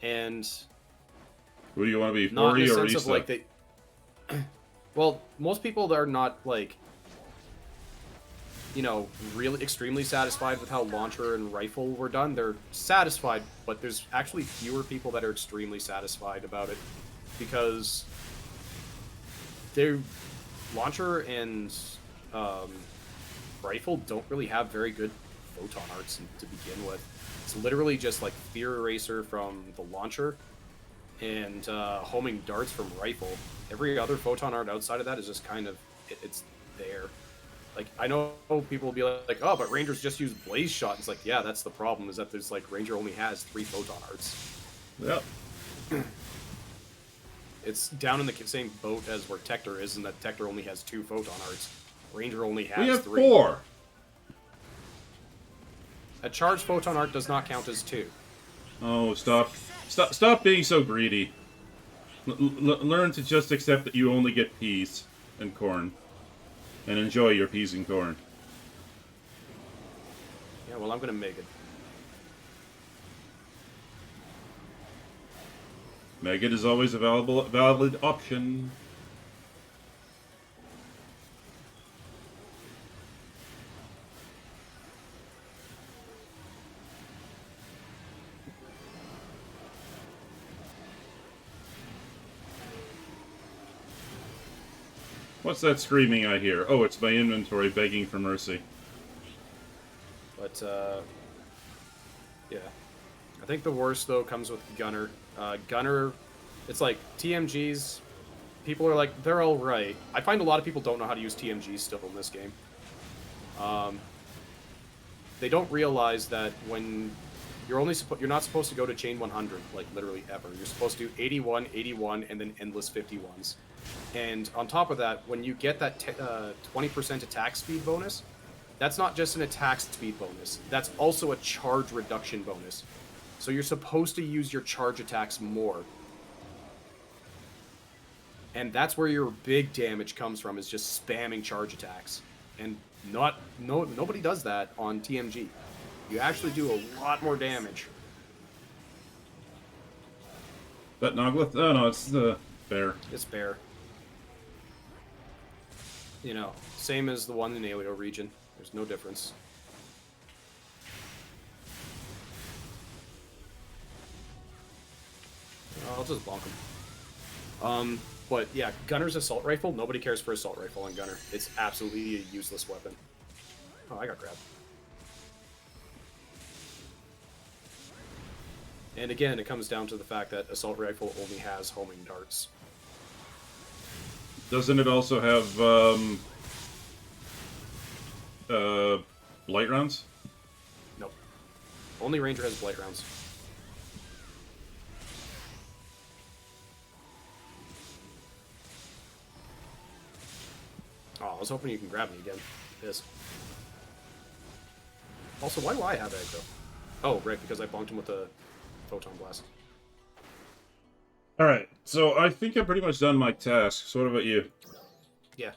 S2: And
S1: Who do you want to be,
S2: not in
S1: 40
S2: a
S1: or
S2: sense
S1: Risa?
S2: of, like, they... Well, most people are not, like, you know, really extremely satisfied with how launcher and rifle were done. They're satisfied, but there's actually fewer people that are extremely satisfied about it, because their launcher and rifle don't really have very good photon arts to begin with. It's literally just like Fear Eraser from the launcher and homing darts from rifle. Every other photon art outside of that is just kind of it's there. Like, I know people will be like, oh, but Rangers just use blaze shot. It's like, yeah, that's the problem, is that there's like Ranger only has 3 photon arts.
S1: Yep.
S2: It's down in the same boat as where Tector is, and that Tector only has 2 photon arts. Ranger only has
S1: We have
S2: 3.
S1: 4.
S2: A charged photon art does not count as 2.
S1: Oh, stop being so greedy. Learn to just accept that you only get peas and corn. And enjoy your peas and corn.
S2: Yeah, well, I'm gonna make it.
S1: Maggot is always a valid option. What's that screaming I hear? Oh, it's my inventory begging for mercy.
S2: But, yeah. I think the worst, though, comes with Gunner. Gunner, it's like, TMGs, people are like, they're alright. I find a lot of people don't know how to use TMGs still in this game. They don't realize that when you're not supposed to go to chain 100, like, literally ever. You're supposed to do 81, 81, and then endless 51s. And on top of that, when you get that 20% attack speed bonus, that's not just an attack speed bonus. That's also a charge reduction bonus. So you're supposed to use your charge attacks more. And that's where your big damage comes from, is just spamming charge attacks. And nobody does that on TMG. You actually do a lot more damage.
S1: That Noglith? Oh no, it's the bear.
S2: It's bear. You know, same as the one in Alio region. There's no difference. I'll just bonk him. But yeah, Gunner's assault rifle, nobody cares for assault rifle on Gunner. It's absolutely a useless weapon. Oh, I got grabbed. And again, it comes down to the fact that assault rifle only has homing darts.
S1: Doesn't it also have blight rounds?
S2: Nope. Only Ranger has blight rounds. Oh, I was hoping you can grab me again. Yes. Also, why do I have aggro? Oh, right, because I bonked him with a photon blast.
S1: Alright, so I think I'm pretty much done my task. So what about you?
S2: Yeah.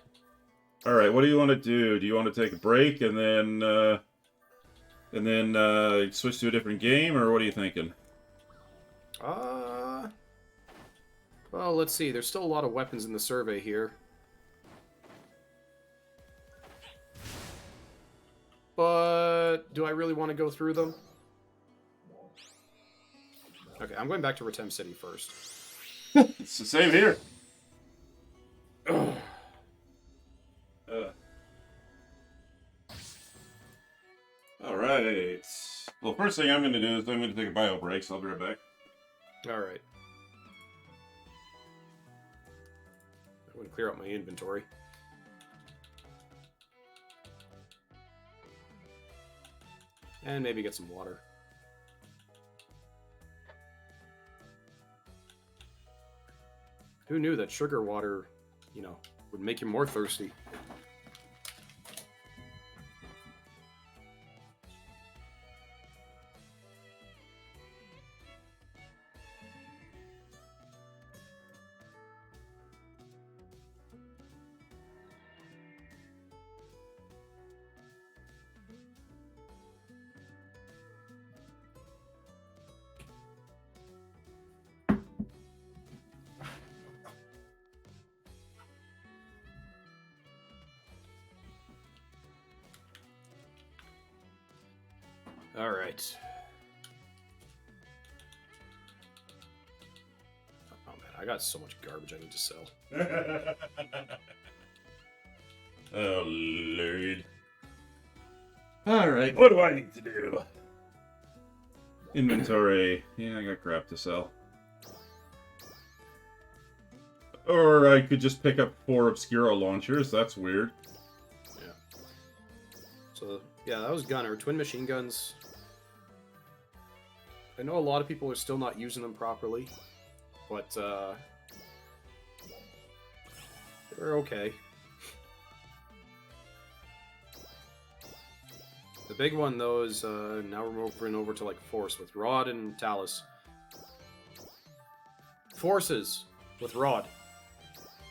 S1: Alright, what do you want to do? Do you want to take a break and then switch to a different game, or what are you thinking?
S2: Well, let's see. There's still a lot of weapons in the survey here. But do I really want to go through them? Okay, I'm going back to Retem City first.
S1: It's the same here. Alright. Well, first thing I'm going to do is I'm going to take a bio break, so I'll be right back.
S2: Alright. I'm going to clear out my inventory. And maybe get some water. Who knew that sugar water, you know, would make you more thirsty? All right. Oh man, I got so much garbage I need to sell.
S1: Oh, Lord. Alright, what do I need to do? Inventory. Yeah, I got crap to sell. Or I could just pick up 4 Obscuro launchers. That's weird.
S2: Yeah. So, yeah, that was Gunner. Twin machine guns. I know a lot of people are still not using them properly, but they're okay. The big one, though, is now we're moving over to like Force with Rod and Talus. Forces with Rod.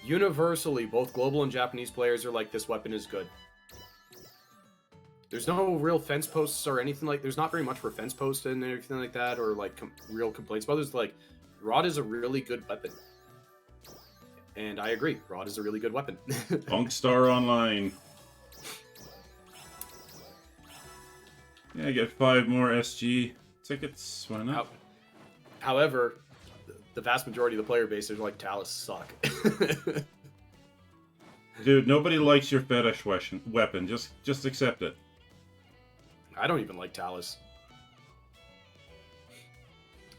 S2: Universally, both global and Japanese players are like, this weapon is good. There's no real fence posts or anything like. There's not very much for fence posts and everything like that, or like real complaints. But others like, Rod is a really good weapon, and I agree. Rod is a really good weapon.
S1: Bunkstar Online. Yeah, I get 5 more SG tickets. Why not?
S2: However, the vast majority of the player base is like, Talus suck.
S1: Dude, nobody likes your fetish weapon. Just accept it.
S2: I don't even like Talus.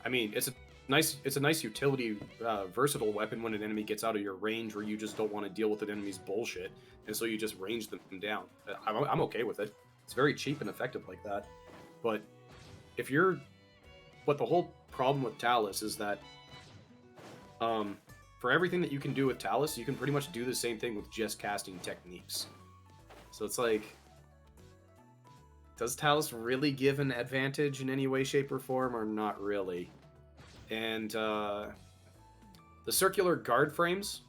S2: I mean, it's a nice utility, versatile weapon when an enemy gets out of your range, where you just don't want to deal with an enemy's bullshit, and so you just range them down. I'm okay with it. It's very cheap and effective like that. But but the whole problem with Talus is that, for everything that you can do with Talus, you can pretty much do the same thing with just casting techniques. So it's like, does Talus really give an advantage in any way, shape, or form, or not really? And the circular guard frames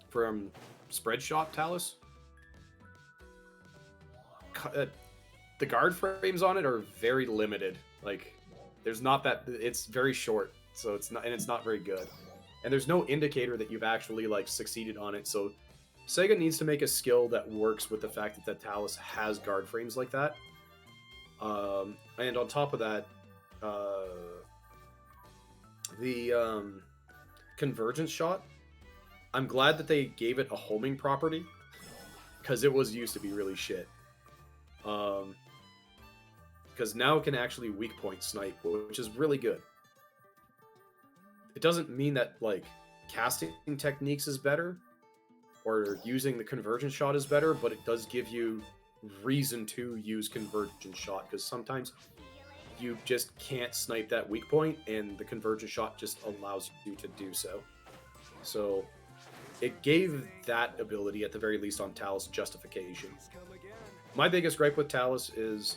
S2: from Spread Shot Talus, the guard frames on it are very limited. Like, there's not that. It's very short, so it's not very good. And there's no indicator that you've actually like succeeded on it. So Sega needs to make a skill that works with the fact that the Talus has guard frames like that. And on top of that, the convergence shot, I'm glad that they gave it a homing property, because it was used to be really shit. Because now it can actually weak point snipe, which is really good. It doesn't mean that like casting techniques is better or using the convergence shot is better, but it does give you reason to use convergence shot, because sometimes you just can't snipe that weak point, and the convergence shot just allows you to do so. So it gave that ability, at the very least on Talus, justification. My biggest gripe with Talus is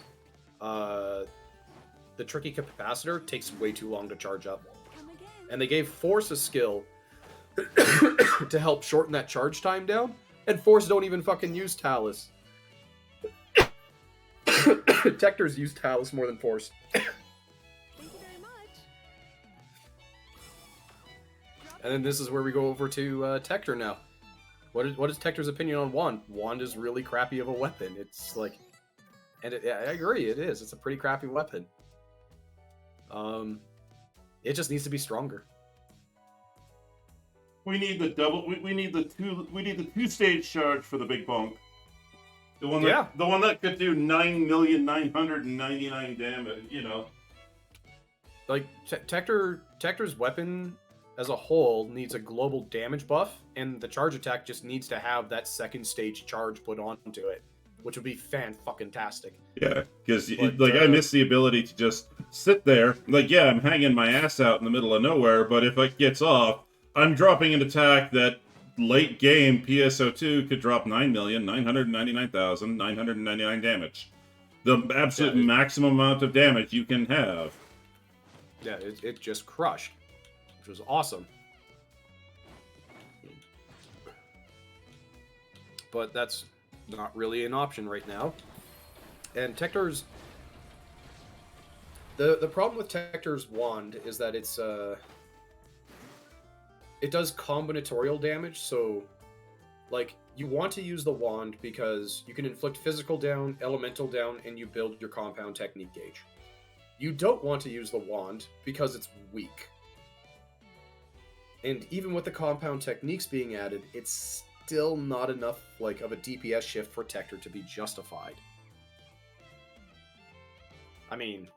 S2: the tricky capacitor takes way too long to charge up. And they gave Force a skill to help shorten that charge time down, and Force don't even fucking use Talus. Tectors use Talus more than Force.
S5: Thank you very much.
S2: And then this is where we go over to Tector now. What is Tector's opinion on Wand? Wand is really crappy of a weapon. It's like, and I agree, it is. It's a pretty crappy weapon. It just needs to be stronger.
S1: We need the double. We need the two stage charge for the big bonk. The one that could do 9,999,000 damage. You know,
S2: like Tector's weapon as a whole needs a global damage buff, and the charge attack just needs to have that second stage charge put onto it, which would be fan-fucking-tastic.
S1: Yeah, because I miss the ability to just sit there. Like, yeah, I'm hanging my ass out in the middle of nowhere, but if it gets off, I'm dropping an attack that late game PSO2 could drop 9,999,999 damage. The absolute maximum amount of damage you can have.
S2: Yeah, it just crushed, which was awesome. But that's not really an option right now. And Tector's... The problem with Tector's wand is that it's it does combinatorial damage, so Like, you want to use the wand because you can inflict physical down, elemental down, and you build your compound technique gauge. You don't want to use the wand because it's weak. And even with the compound techniques being added, it's still not enough like of a DPS shift for Tector to be justified. I mean,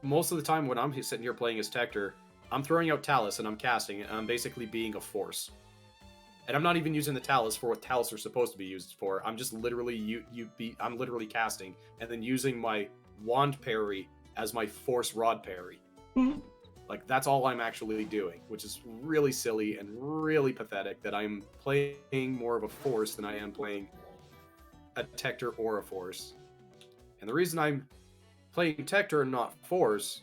S2: most of the time when I'm sitting here playing as Tector, I'm throwing out Talus and I'm casting, and I'm basically being a force. And I'm not even using the Talus for what Talus are supposed to be used for. I'm just literally I'm literally casting and then using my wand parry as my force rod parry. Like, that's all I'm actually doing, which is really silly and really pathetic that I'm playing more of a force than I am playing a Tector or a force. And the reason I'm playing Tector and not force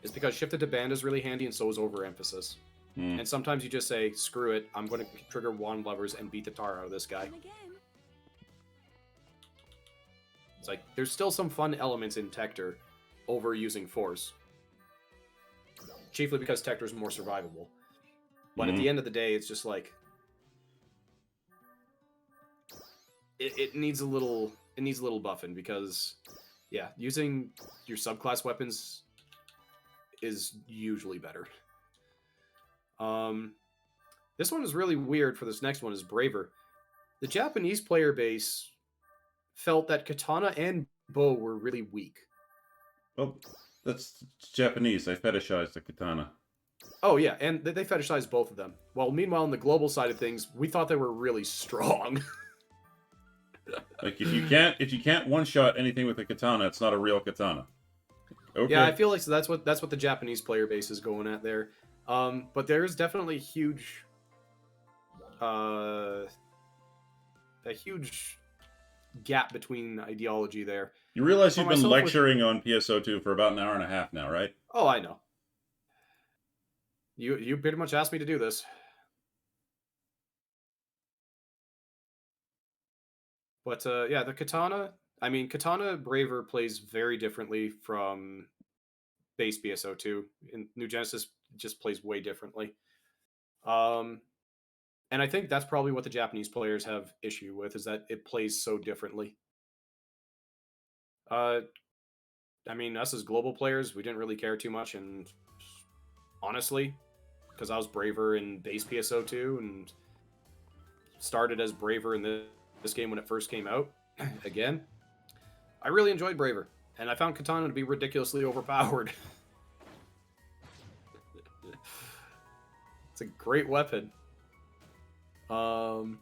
S2: is because shifted to band is really handy, and so is overemphasis. And sometimes you just say, screw it, I'm going to trigger wand levers and beat the tar out of this guy.
S5: And again.
S2: It's like, there's still some fun elements in Tector over using force. Chiefly because Tector's more survivable. But at the end of the day, it's just like... It needs a little buffing because, yeah, using your subclass weapons is usually better. This one is really weird for this next one is Braver. The Japanese player base felt that katana and bow were really weak.
S1: Well, that's Japanese. I fetishize the katana.
S2: Oh yeah, and they fetishized both of them. Well, meanwhile, on the global side of things, we thought they were really strong.
S1: Like, if you can't one-shot anything with a katana, it's not a real katana. Okay.
S2: Yeah, I feel like that's what the Japanese player base is going at there. But there is definitely a huge gap between ideology there.
S1: You realize you've been
S2: myself
S1: lecturing on PSO2 for about an hour and a half now, right?
S2: Oh, I know. You pretty much asked me to do this. But yeah, the katana. I mean, katana Braver plays very differently from base PSO2. In New Genesis, it just plays way differently. And I think that's probably what the Japanese players have issue with, is that it plays so differently. I mean, us as global players, we didn't really care too much, and honestly, because I was Braver in base PSO2 and started as Braver in this game when it first came out, again, I really enjoyed Braver, and I found Katana to be ridiculously overpowered. It's a great weapon. Bow,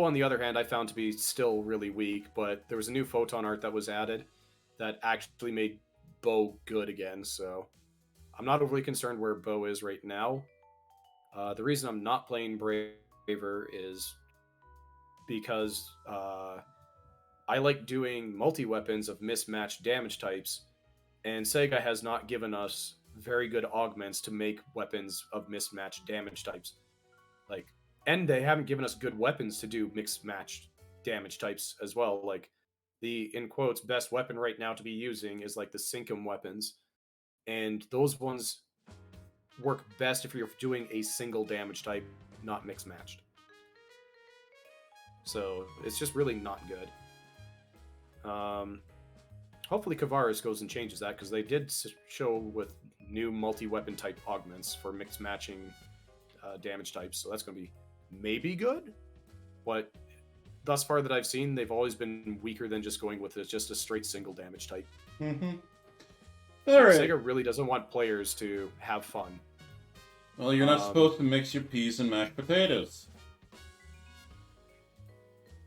S2: on the other hand, I found to be still really weak, but there was a new photon art that was added that actually made Bow good again, so I'm not overly concerned where Bow is right now. The reason I'm not playing Braver is because I like doing multi-weapons of mismatched damage types, and Sega has not given us very good augments to make weapons of mismatched damage types. And they haven't given us good weapons to do mixed matched damage types as well. Like, the, in quotes, best weapon right now to be using is like the Synchum weapons. And those ones work best if you're doing a single damage type, not mixed matched. So it's just really not good. Hopefully Kavaris goes and changes that, because they did show with new multi-weapon type augments for mixed matching damage types, so that's going to be maybe good, but thus far that I've seen, they've always been weaker than just going with just a straight single damage type.
S1: Mm-hmm. All right.
S2: Sega really doesn't want players to have fun.
S1: Well, you're not supposed to mix your peas and mashed potatoes.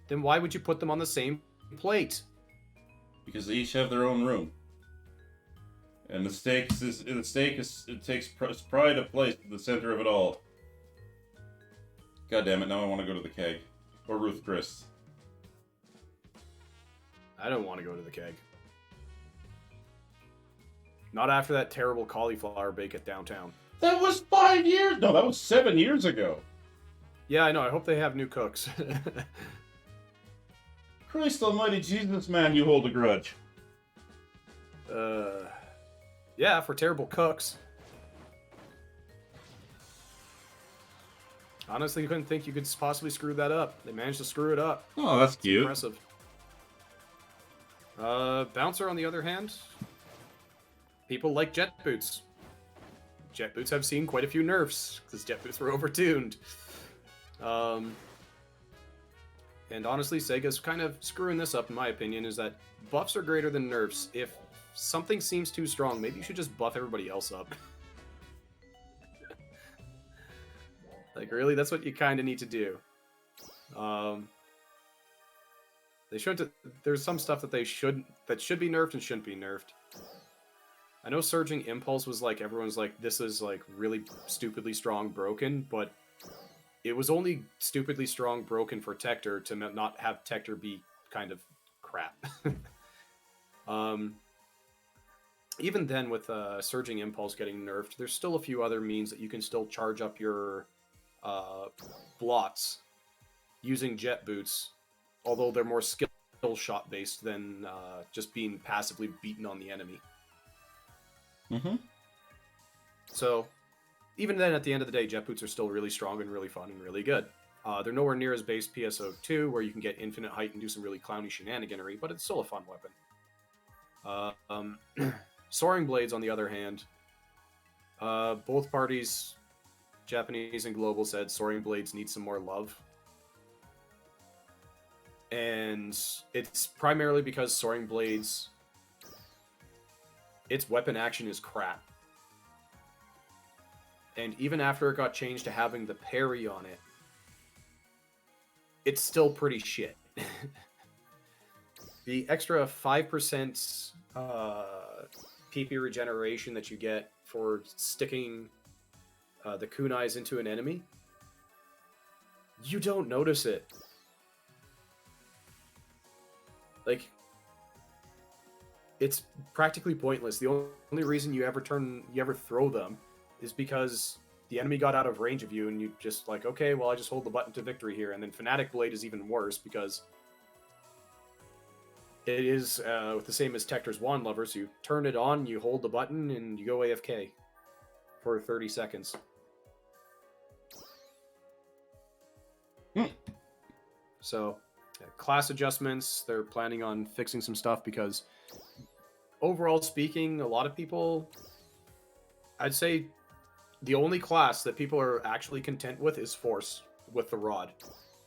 S2: Then why would you put them on the same plate?
S1: Because they each have their own room. And it takes pride of place at the center of it all. God damn it, now I want to go to the keg. Or Ruth Chris.
S2: I don't want to go to the keg. Not after that terrible cauliflower bake at downtown.
S1: That was 5 years! No, that was 7 years ago.
S2: Yeah, I know. I hope they have new cooks.
S1: Christ almighty Jesus, man, you hold a grudge.
S2: Yeah, for terrible cooks. Honestly, couldn't think you could possibly screw that up. They managed to screw it up.
S1: Oh, that's
S2: It's
S1: cute.
S2: impressive. Bouncer, on the other hand, people like jet boots. Jet boots have seen quite a few nerfs because jet boots were overtuned. And honestly, Sega's kind of screwing this up, in my opinion, is that buffs are greater than nerfs. If something seems too strong, maybe you should just buff everybody else up. Like, really, that's what you kind of need to do. They shouldn't. There's some stuff that should be nerfed and shouldn't be nerfed. I know Surging Impulse was like, everyone's like, this is like really stupidly strong broken, but it was only stupidly strong broken for Tector to not have Tector be kind of crap. Even then, with Surging Impulse getting nerfed, there's still a few other means that you can still charge up your blocks using jet boots, although they're more skill shot based than just being passively beaten on the enemy.
S1: Mm-hmm.
S2: So, even then, at the end of the day, jet boots are still really strong and really fun and really good. They're nowhere near as base PSO2, where you can get infinite height and do some really clowny shenaniganery, but it's still a fun weapon. Soaring Blades, on the other hand, both parties, Japanese and global, said Soaring Blades need some more love. And it's primarily because Soaring Blades, its weapon action is crap. And even after it got changed to having the parry on it, it's still pretty shit. The extra 5% PP regeneration that you get for sticking the kunais into an enemy, you don't notice it. Like, it's practically pointless. The only reason you ever throw them is because the enemy got out of range of you, and you just like, okay, well, I just hold the button to victory here. And then Fanatic Blade is even worse because it is with the same as Tector's Wand Lovers. You turn it on, you hold the button, and you go AFK for 30 seconds. So, class adjustments, they're planning on fixing some stuff because overall speaking, a lot of people, I'd say the only class that people are actually content with is Force with the Rod.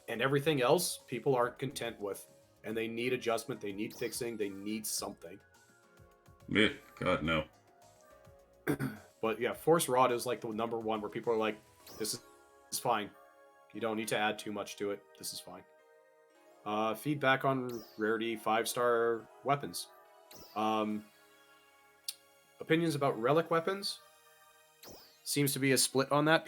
S2: And everything else, people aren't content with. And they need adjustment, they need fixing, they need something.
S1: Yeah, God, no.
S2: But yeah, Force Rod is like the number one where people are like, this is fine. You don't need to add too much to it. This is fine. Feedback on rarity 5-star weapons. Opinions about relic weapons seems to be a split on that.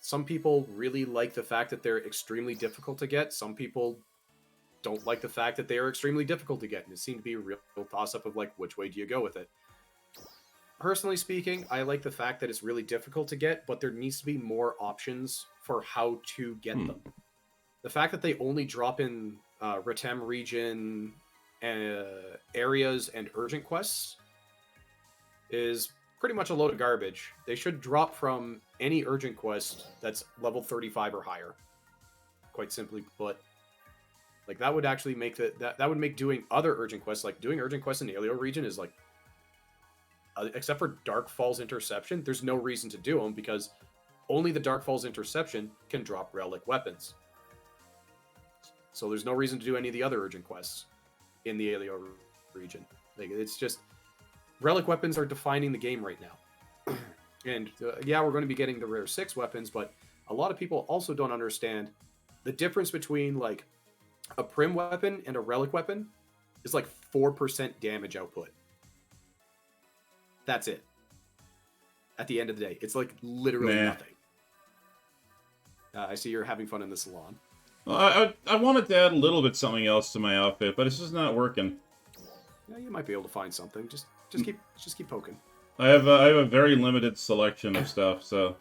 S2: Some people really like the fact that they're extremely difficult to get. Some people don't like the fact that they are extremely difficult to get, and it seemed to be a real toss-up of like, which way do you go with it? Personally speaking, I like the fact that it's really difficult to get, but there needs to be more options for how to get them. The fact that they only drop in Retem region areas and urgent quests is pretty much a load of garbage. They should drop from any urgent quest that's level 35 or higher. Quite simply put. Like, that would actually make that would make doing other urgent quests, like doing urgent quests in the Alio region is like, except for Dark Falls Interception, there's no reason to do them because only the Dark Falls Interception can drop relic weapons. So there's no reason to do any of the other urgent quests in the Alio region. Like, it's just, relic weapons are defining the game right now. And yeah, we're going to be getting the rare 6 weapons, but a lot of people also don't understand the difference between like a prim weapon and a relic weapon is like 4% damage output. That's it. At the end of the day, it's like literally nothing. I see you're having fun in the salon.
S1: Well, I wanted to add a little bit something else to my outfit, but it's just not working.
S2: Yeah, you might be able to find something. Just keep poking.
S1: I have a very limited selection of stuff, so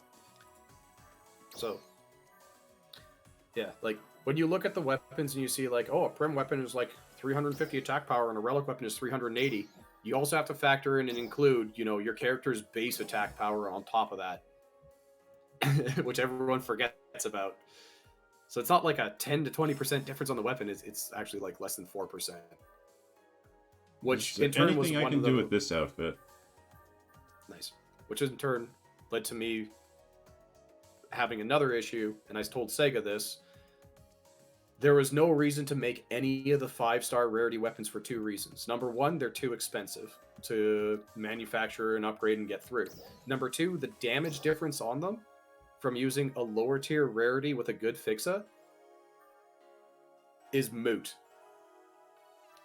S2: yeah, like when you look at the weapons and you see like, oh, a prim weapon is like 350 attack power and a relic weapon is 380. You also have to factor in and include, you know, your character's base attack power on top of that. which everyone forgets about. So it's not like a 10 to 20% difference on the weapon. It's actually like less than 4%. Which
S1: Is there
S2: in turn was
S1: anything I
S2: one
S1: can
S2: of the...
S1: do with this outfit?
S2: Nice. Which in turn led to me having another issue, and I told Sega this. There was no reason to make any of the 5-star rarity weapons for 2 reasons. Number 1, they're too expensive to manufacture and upgrade and get through. Number 2, the damage difference on them from using a lower tier rarity with a good fixa is moot.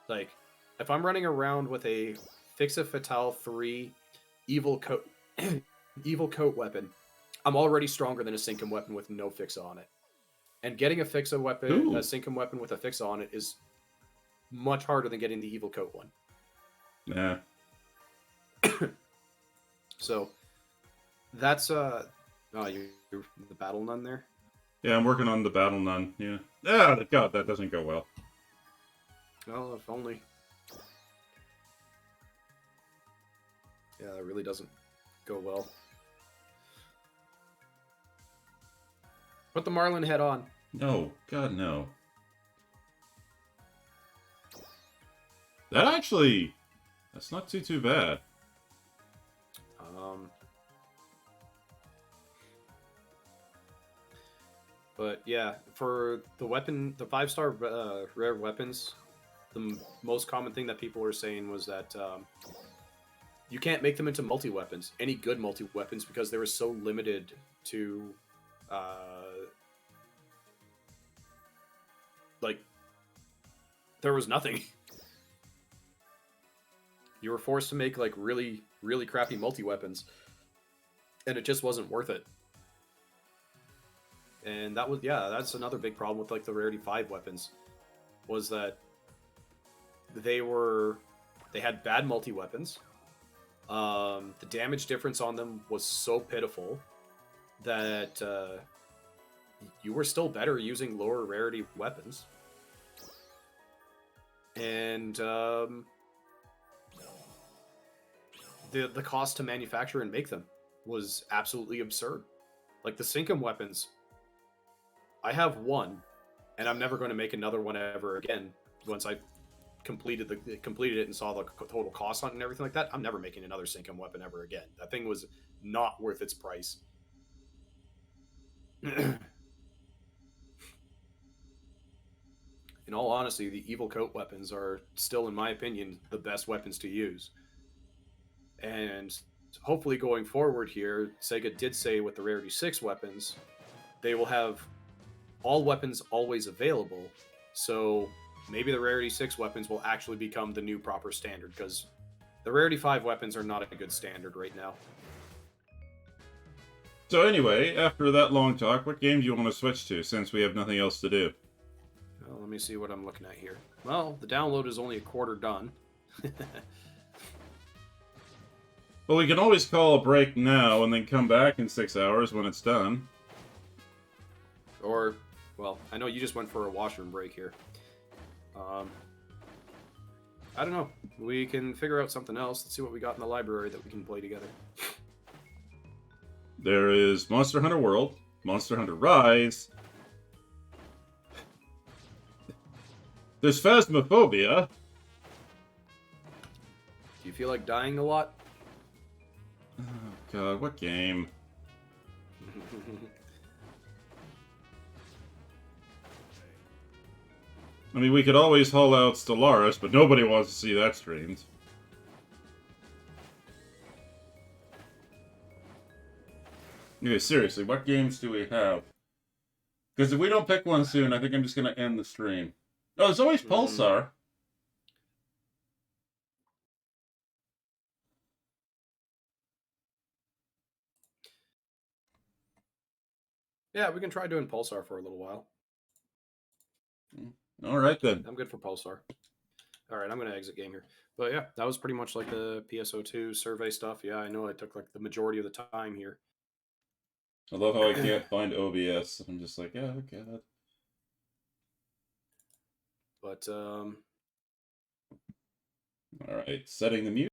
S2: Like, if I'm running around with a Fixa Fatale 3 Evil Coat Evil Coat weapon, I'm already stronger than a Sinkum weapon with no fixa on it. And getting a Fixa weapon,
S1: Ooh.
S2: a Sinkum weapon with a fixa on it is much harder than getting the Evil Coat one.
S1: Nah.
S2: So that's oh, you're the Battle Nun there?
S1: Yeah, I'm working on the Battle Nun. Yeah. Ah, God, that doesn't go well.
S2: Well, if only. Yeah, that really doesn't go well. Put the Marlin head on.
S1: No, God, no. That actually, that's not too bad.
S2: But yeah, for the weapon, the 5-star rare weapons, the most common thing that people were saying was that you can't make them into multi-weapons, any good multi-weapons, because they were so limited to like there was nothing. You were forced to make like really crappy multi-weapons, and it just wasn't worth it. And that was, yeah, that's another big problem with like the rarity 5 weapons, was that they had bad multi-weapons. The damage difference on them was so pitiful that you were still better using lower rarity weapons. And the cost to manufacture and make them was absolutely absurd. Like the Sinkum weapons, I have one, and I'm never going to make another one ever again. Once I completed it and saw the total cost on it and everything like that, I'm never making another Sinkum weapon ever again. That thing was not worth its price. In all honesty, the Evil Coat weapons are still, in my opinion, the best weapons to use. And hopefully going forward here, Sega did say with the Rarity 6 weapons, they will have all weapons always available. So maybe the Rarity 6 weapons will actually become the new proper standard, because the Rarity 5 weapons are not a good standard right now.
S1: So anyway, after that long talk, what game do you want to switch to, since we have nothing else to do?
S2: Well, let me see what I'm looking at here. Well, the download is only a quarter done.
S1: Well, we can always call a break now and then come back in 6 hours when it's done.
S2: Or, well, I know you just went for a washroom break here. I don't know. We can figure out something else. Let's see what we got in the library that we can play together.
S1: There is Monster Hunter World, Monster Hunter Rise. There's Phasmophobia.
S2: Do you feel like dying a lot?
S1: Oh, God, what game? I mean, we could always haul out Stellaris, but nobody wants to see that streamed. Okay, seriously, what games do we have? Because if we don't pick one soon, I think I'm just going to end the stream. Oh, there's always Pulsar.
S2: Yeah, we can try doing Pulsar for a little while.
S1: All right, then.
S2: I'm good for Pulsar. All right, I'm going to exit game here. But yeah, that was pretty much like the PSO2 survey stuff. Yeah, I know I took like the majority of the time here.
S1: I love how I can't find OBS. I'm just like, oh, God.
S2: But,
S1: All right, setting the music.